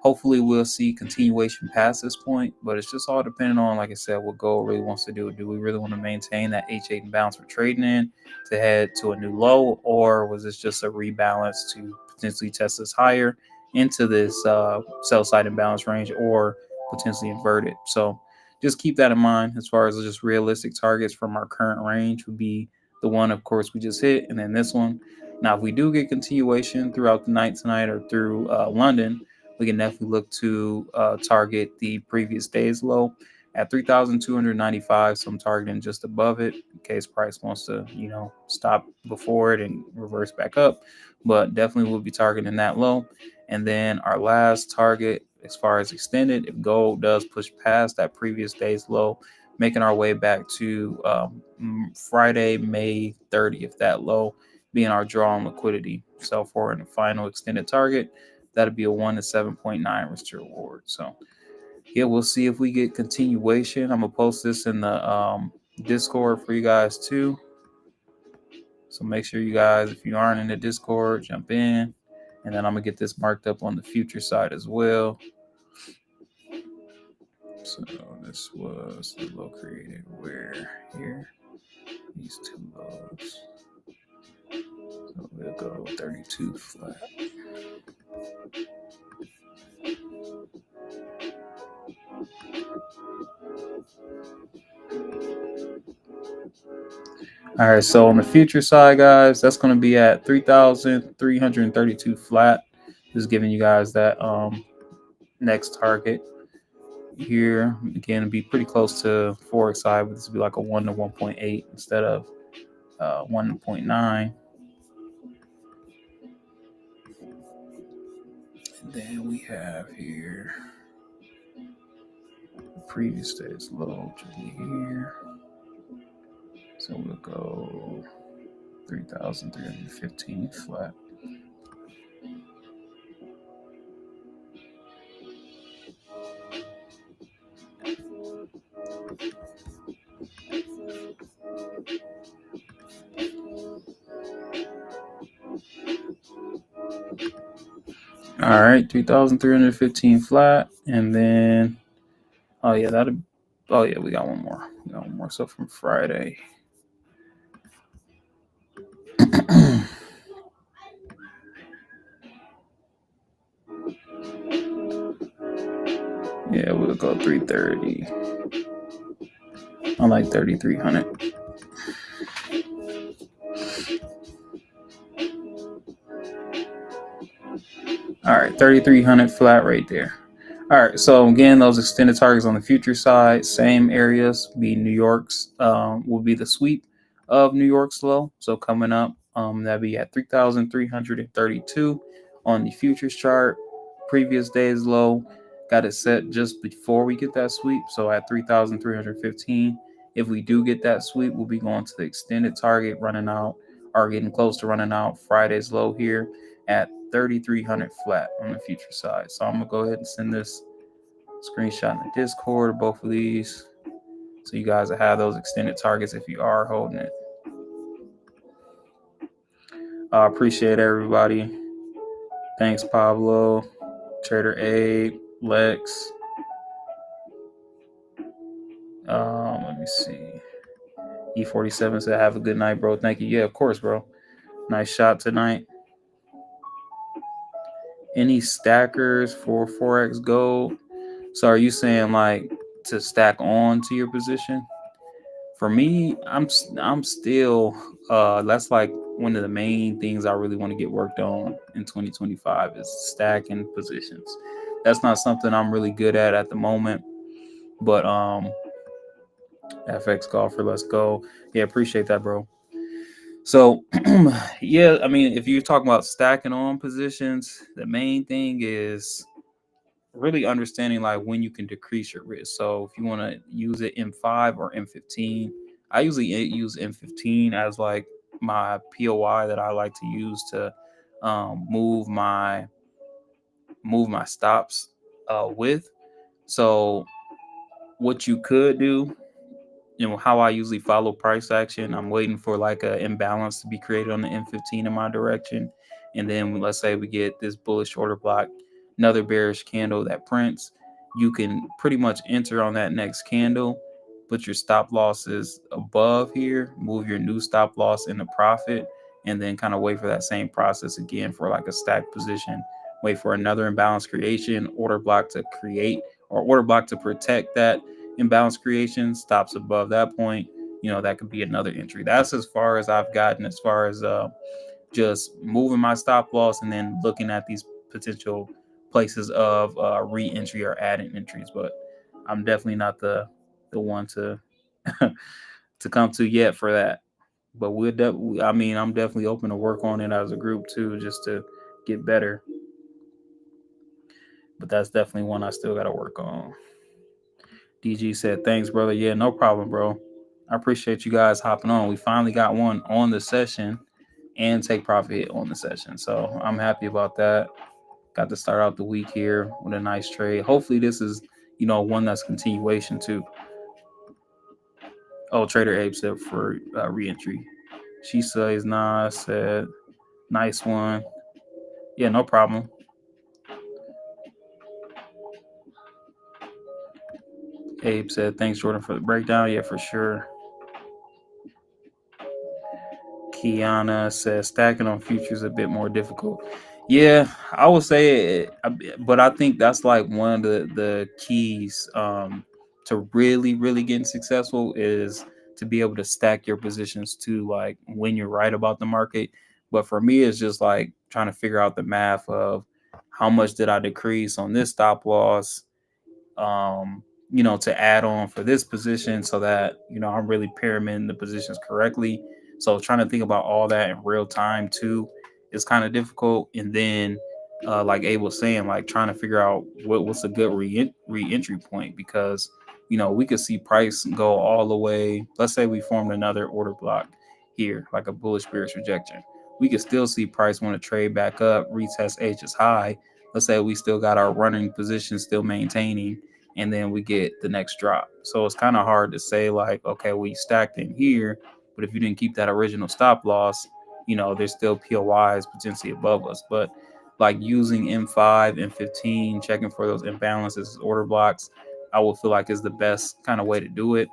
hopefully we'll see continuation past this point, but it's just all depending on, like I said, what Gold really wants to do. Do we really want to maintain that H8 imbalance we're trading in to head to a new low, or was this just a rebalance to potentially test us higher into this sell side imbalance range, or potentially invert it? So just keep that in mind. As far as just realistic targets from our current range would be The one, of course, we just hit, and then this one. Now, if we do get continuation throughout the night tonight or through London, we can definitely look to target the previous day's low at 3,295. So I'm targeting just above it in case price wants to, stop before it and reverse back up. But definitely we'll be targeting that low. And then our last target, as far as extended, if gold does push past that previous day's low, making our way back to Friday, May 30th, that low being our draw on liquidity. So for the final extended target, that'll be a 1 to 7.9 risk to reward. So yeah, we'll see if we get continuation. I'm gonna post this in the Discord for you guys too. So make sure you guys, if you aren't in the Discord, jump in. And then I'm gonna get this marked up on the future side as well. So this was the low created where here. These two lows. So we'll go 32 flat. All right, so on the future side, guys, that's going to be at 3,332 flat. Just giving you guys that next target here. Again, it'd be pretty close to Forex side, but this would be like a 1 to 1.8 instead of 1.9. And then we have here the previous day's low, which will be here. So we'll go 3,315 flat. All right, 3,315 flat, and then we got one more. We got one more stuff from Friday. Yeah, we'll go 330. I like 3,300. All right, 3,300 flat right there. All right, so again, those extended targets on the future side, same areas, be New York's, will be the sweep of New York's low. So coming up, that'll be at 3,332 on the futures chart. Previous day's low, got it set just before we get that sweep. So at 3,315, if we do get that sweep, we'll be going to the extended target running out or getting close to running out Friday's low here at 3,300 flat on the future side. So I'm gonna go ahead and send this screenshot in the Discord of both of these, so you guys will have those extended targets if you are holding it. I appreciate everybody. Thanks, Pablo, Trader Abe, Lex. Let me see. E47 said, "Have a good night, bro." Thank you. Yeah, of course, bro. Nice shot tonight. Any stackers for Forex Gold? So are you saying like to stack on to your position? For me, I'm still that's like one of the main things I really want to get worked on in 2025 is stacking positions. That's not something I'm really good at the moment, but FX golfer, let's go. Yeah, appreciate that, bro. So yeah, I mean, if you're talking about stacking on positions, the main thing is really understanding like when you can decrease your risk. So if you want to use it M5 or M15, I usually use M15 as like my POI that I like to use to move my stops with. So what you could do, how I usually follow price action, I'm waiting for like an imbalance to be created on the M15 in my direction. And then let's say we get this bullish order block, another bearish candle that prints, you can pretty much enter on that next candle, put your stop losses above here, move your new stop loss into profit, and then kind of wait for that same process again for like a stack position, wait for another imbalance creation, order block to create or order block to protect that imbalance creation, stops above that point, that could be another entry. That's as far as I've gotten as far as just moving my stop loss and then looking at these potential places of re-entry or adding entries. But I'm definitely not the one to to come to yet for that. But I mean, I'm definitely open to work on it as a group too, just to get better. But that's definitely one I still got to work on. DG said, "Thanks, brother. Yeah, no problem, bro. I appreciate you guys hopping on. We finally got one on the session and take profit on the session. So I'm happy about that. Got to start out the week here with a nice trade. Hopefully, this is, one that's continuation too. Oh, Trader Abe said for reentry. She says, nah, I said, nice one. Yeah, no problem. Abe said, thanks, Jordan, for the breakdown. Yeah, for sure. Kiana says stacking on futures a bit more difficult. Yeah, I would say it, but I think that's like one of the keys to really getting successful is to be able to stack your positions to like when you're right about the market. But for me, it's just like trying to figure out the math of how much did I decrease on this stop loss, to add on for this position so that, I'm really pyramiding the positions correctly. So trying to think about all that in real time too is kind of difficult. And then, like Abe was saying, like trying to figure out what's a good re-entry point because, we could see price go all the way. Let's say we formed another order block here, like a bullish bearish rejection. We could still see price want to trade back up, retest H is high. Let's say we still got our running position still maintaining and then we get the next drop. So it's kind of hard to say like, okay, we stacked in here, but if you didn't keep that original stop loss, there's still POIs potentially above us. But like using M5 and 15, checking for those imbalances, order blocks, I would feel like is the best kind of way to do it.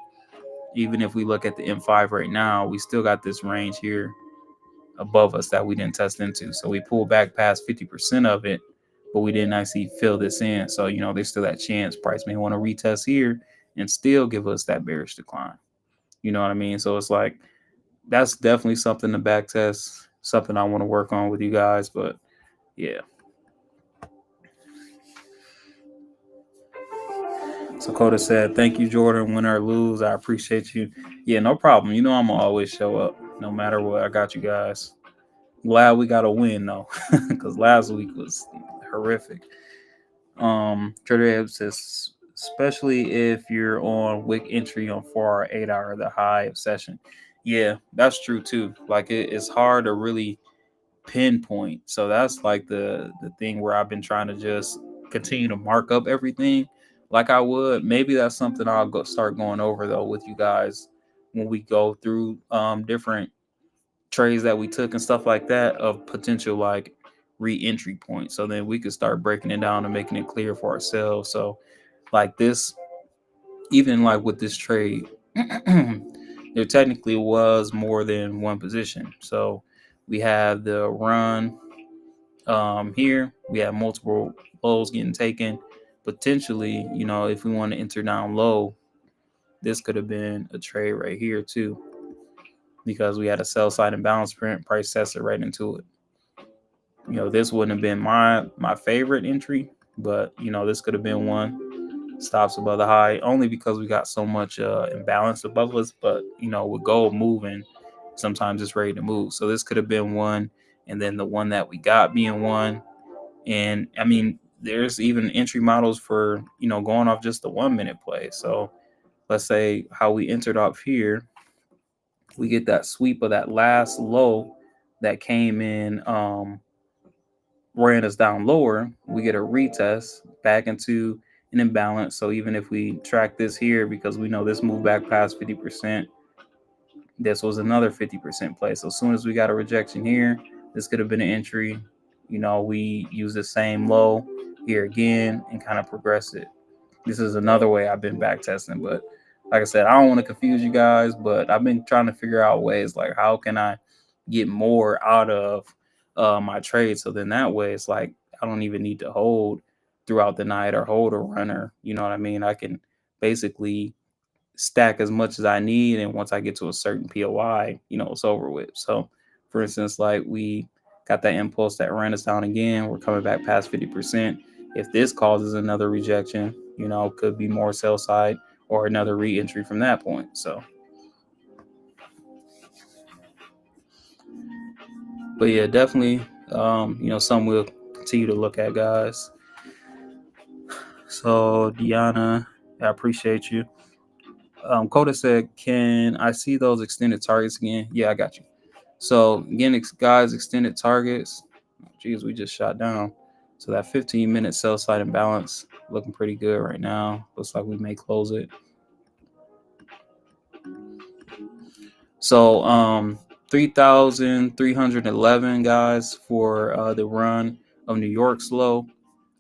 Even if we look at the M5 right now, we still got this range here above us that we didn't test into. So we pulled back past 50% of it, but we didn't actually fill this in. So, there's still that chance price may want to retest here and still give us that bearish decline. You know what I mean? So it's like that's definitely something to back test, something I want to work on with you guys. But yeah. So Coda said, thank you, Jordan. Win or lose, I appreciate you. Yeah, no problem. I'm gonna always show up no matter what. I got you guys. Glad we got a win though, because last week was horrific. Trader Ebb says, especially if you're on wick entry on 4 or 8 hour, the high of session. Yeah, that's true too. Like it's hard to really pinpoint. So that's like the thing where I've been trying to just continue to mark up everything like I would. Maybe that's something I'll go start going over though with you guys when we go through different trades that we took and stuff like that of potential like re-entry points. So then we could start breaking it down and making it clear for ourselves. So like this, even like with this trade, there technically was more than one position. So we have the run here. We have multiple lows getting taken. Potentially, if we want to enter down low, this could have been a trade right here too, because we had a sell side imbalance print, price tested right into it. This wouldn't have been my favorite entry, but this could have been one. Stops above the high only because we got so much imbalance above us. But with gold moving, sometimes it's ready to move. So this could have been one, and then the one that we got being one. And I mean, there's even entry models for going off just the 1 minute play. So let's say how we entered off here, we get that sweep of that last low that came in, ran us down lower. We get a retest back into an imbalance. So even if we track this here, because we know this moved back past 50%, this was another 50% play. So as soon as we got a rejection here, this could have been an entry. We use the same low here again and kind of progress it. This is another way I've been back testing. But like I said, I don't want to confuse you guys, but I've been trying to figure out ways like how can I get more out of my trade. So then that way it's like I don't even need to hold throughout the night or hold a runner. You know what I mean? I can basically stack as much as I need, and once I get to a certain POI, it's over with. So, for instance, like we got that impulse that ran us down again. We're coming back past 50%. If this causes another rejection, could be more sell side or another re-entry from that point. So, but yeah, definitely, something we'll continue to look at, guys. So, Deanna, I appreciate you. Coda said, "Can I see those extended targets again?" Yeah, I got you. So again, guys, extended targets. Geez, we just shot down. So that 15-minute sell side imbalance looking pretty good right now. Looks like we may close it. So 3,311 guys for the run of New York's low.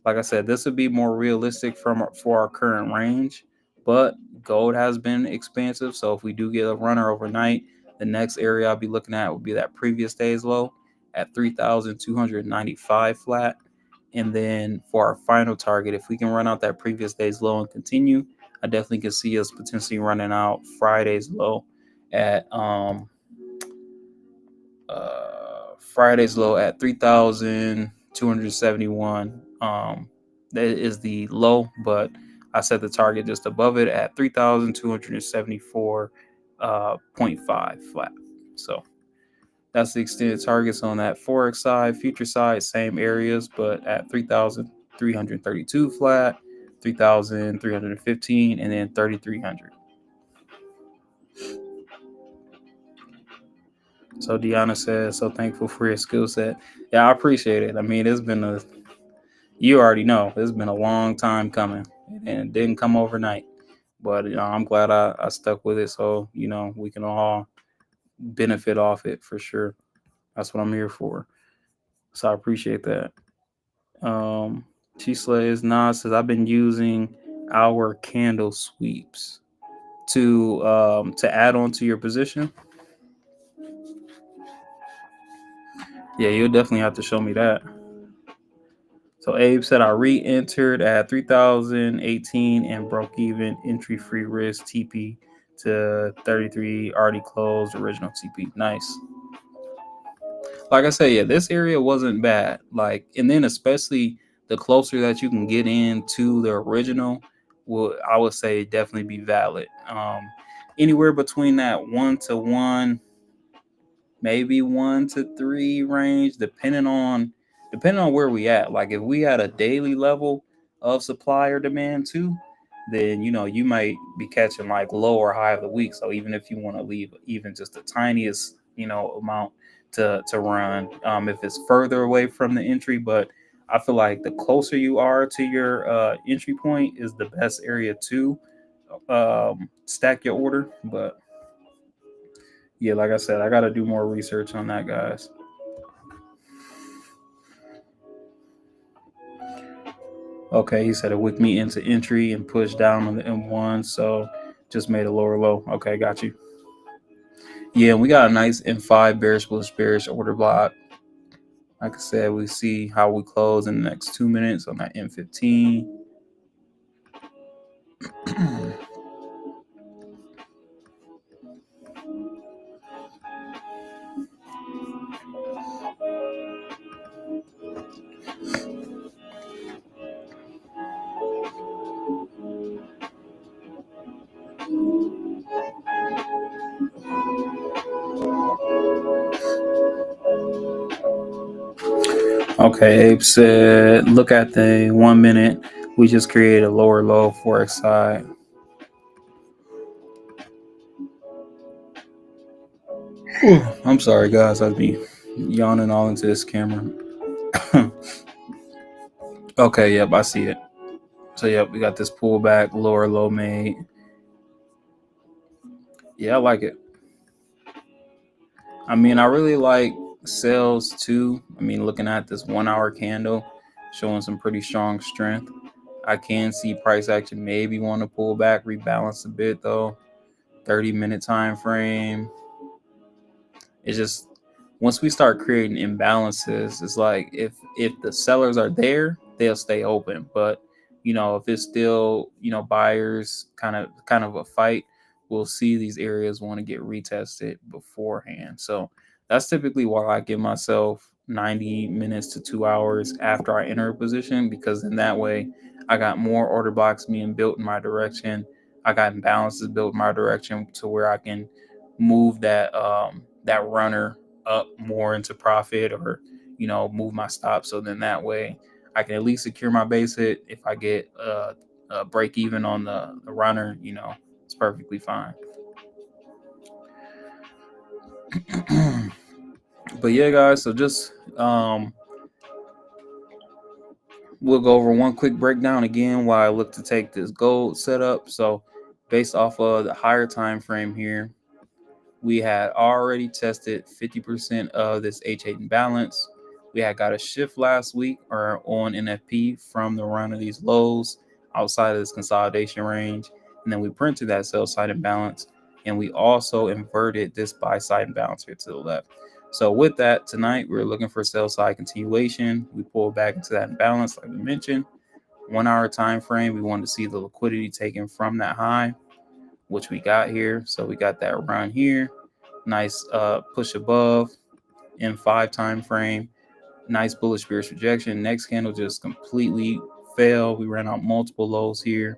Like I said, this would be more realistic for our current range, but gold has been expansive. So if we do get a runner overnight, the next area I'll be looking at would be that previous day's low at 3,295 flat. And then for our final target, if we can run out that previous day's low and continue, I definitely can see us potentially running out Friday's low at Friday's low at 3,271. That is the low, but I set the target just above it at 3,274.5 flat. So that's the extended targets on that forex side. Future side, same areas, but at 3,332 flat, 3,315, and then 3,300. So Deanna says, "So thankful for your skill set." Yeah, I appreciate it. I mean, you already know, it's been a long time coming, and it didn't come overnight. But I'm glad I stuck with it, so we can all benefit off it for sure. That's what I'm here for. So I appreciate that. She says, says I've been using our candle sweeps to add on to your position. Yeah, you'll definitely have to show me that. So Abe said I re-entered at 3,018 and broke even. Entry free risk TP to 33. Already closed. Original TP. Nice. Like I said, yeah, this area wasn't bad. Like, and then especially the closer that you can get into the original, I would say definitely be valid. Anywhere between that 1 to 1, maybe 1 to 3 range, depending on where we at. Like if we had a daily level of supply or demand too, then you might be catching like low or high of the week. So even if you want to leave even just the tiniest amount to run, if it's further away from the entry, but I feel like the closer you are to your entry point is the best area to stack your order. But yeah, like I said, I got to do more research on that, guys. Okay, he said it whipped me into entry and pushed down on the M1, so just made a lower low. Okay, got you. Yeah, we got a nice M5 bearish order block. Like I said, we see how we close in the next 2 minutes on that M15. Okay, Abe said, look at the 1 minute. We just created a lower low forex side. I'm sorry, guys. I'd be yawning all into this camera. Okay, yep, I see it. So, yep, we got this pullback, lower low made. Yeah, I like it. I mean, I really like sales too. I mean, looking at this 1 hour candle showing some pretty strong strength. I can see price action maybe want to pull back, rebalance a bit though. 30-minute time frame. It's just once we start creating imbalances, it's like if the sellers are there, they'll stay open. But if it's still buyers kind of a fight, we'll see these areas want to get retested beforehand. So that's typically why I give myself 90 minutes to 2 hours after I enter a position, because in that way I got more order blocks being built in my direction. I got imbalances built in my direction to where I can move that runner up more into profit, or move my stop. So then that way I can at least secure my base hit. If I get a break even on the runner, it's perfectly fine. But yeah, guys, so just we'll go over one quick breakdown again while I look to take this gold setup. So based off of the higher time frame here, we had already tested 50% of this H8 imbalance. We had got a shift last week or on NFP from the run of these lows outside of this consolidation range. And then we printed that sell side imbalance. And we also inverted this buy side imbalance here to the left. So with that, tonight we're looking for sell side continuation. We pull back into that imbalance like we mentioned. 1 hour time frame, we wanted to see the liquidity taken from that high, which we got here. So we got that run here. Nice push above M5 time frame. Nice bullish bearish rejection. Next candle just completely failed. We ran out multiple lows here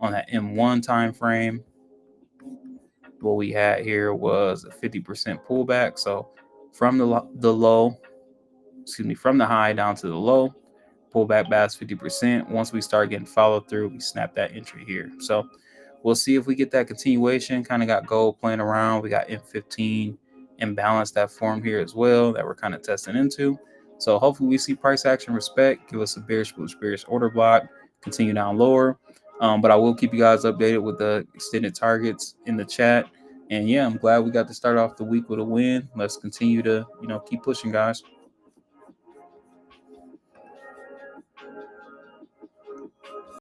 on that M1 time frame. What we had here was a 50% pullback. So from the low, from the high down to the low, pullback back 50%. Once we start getting follow through, we snap that entry here. So we'll see if we get that continuation. Kind of got gold playing around. We got M15 imbalance that formed here as well that we're kind of testing into. So hopefully we see price action respect, give us a bearish order block, continue down lower. But I will keep you guys updated with the extended targets in the chat. And yeah, I'm glad we got to start off the week with a win. Let's continue to, keep pushing, guys.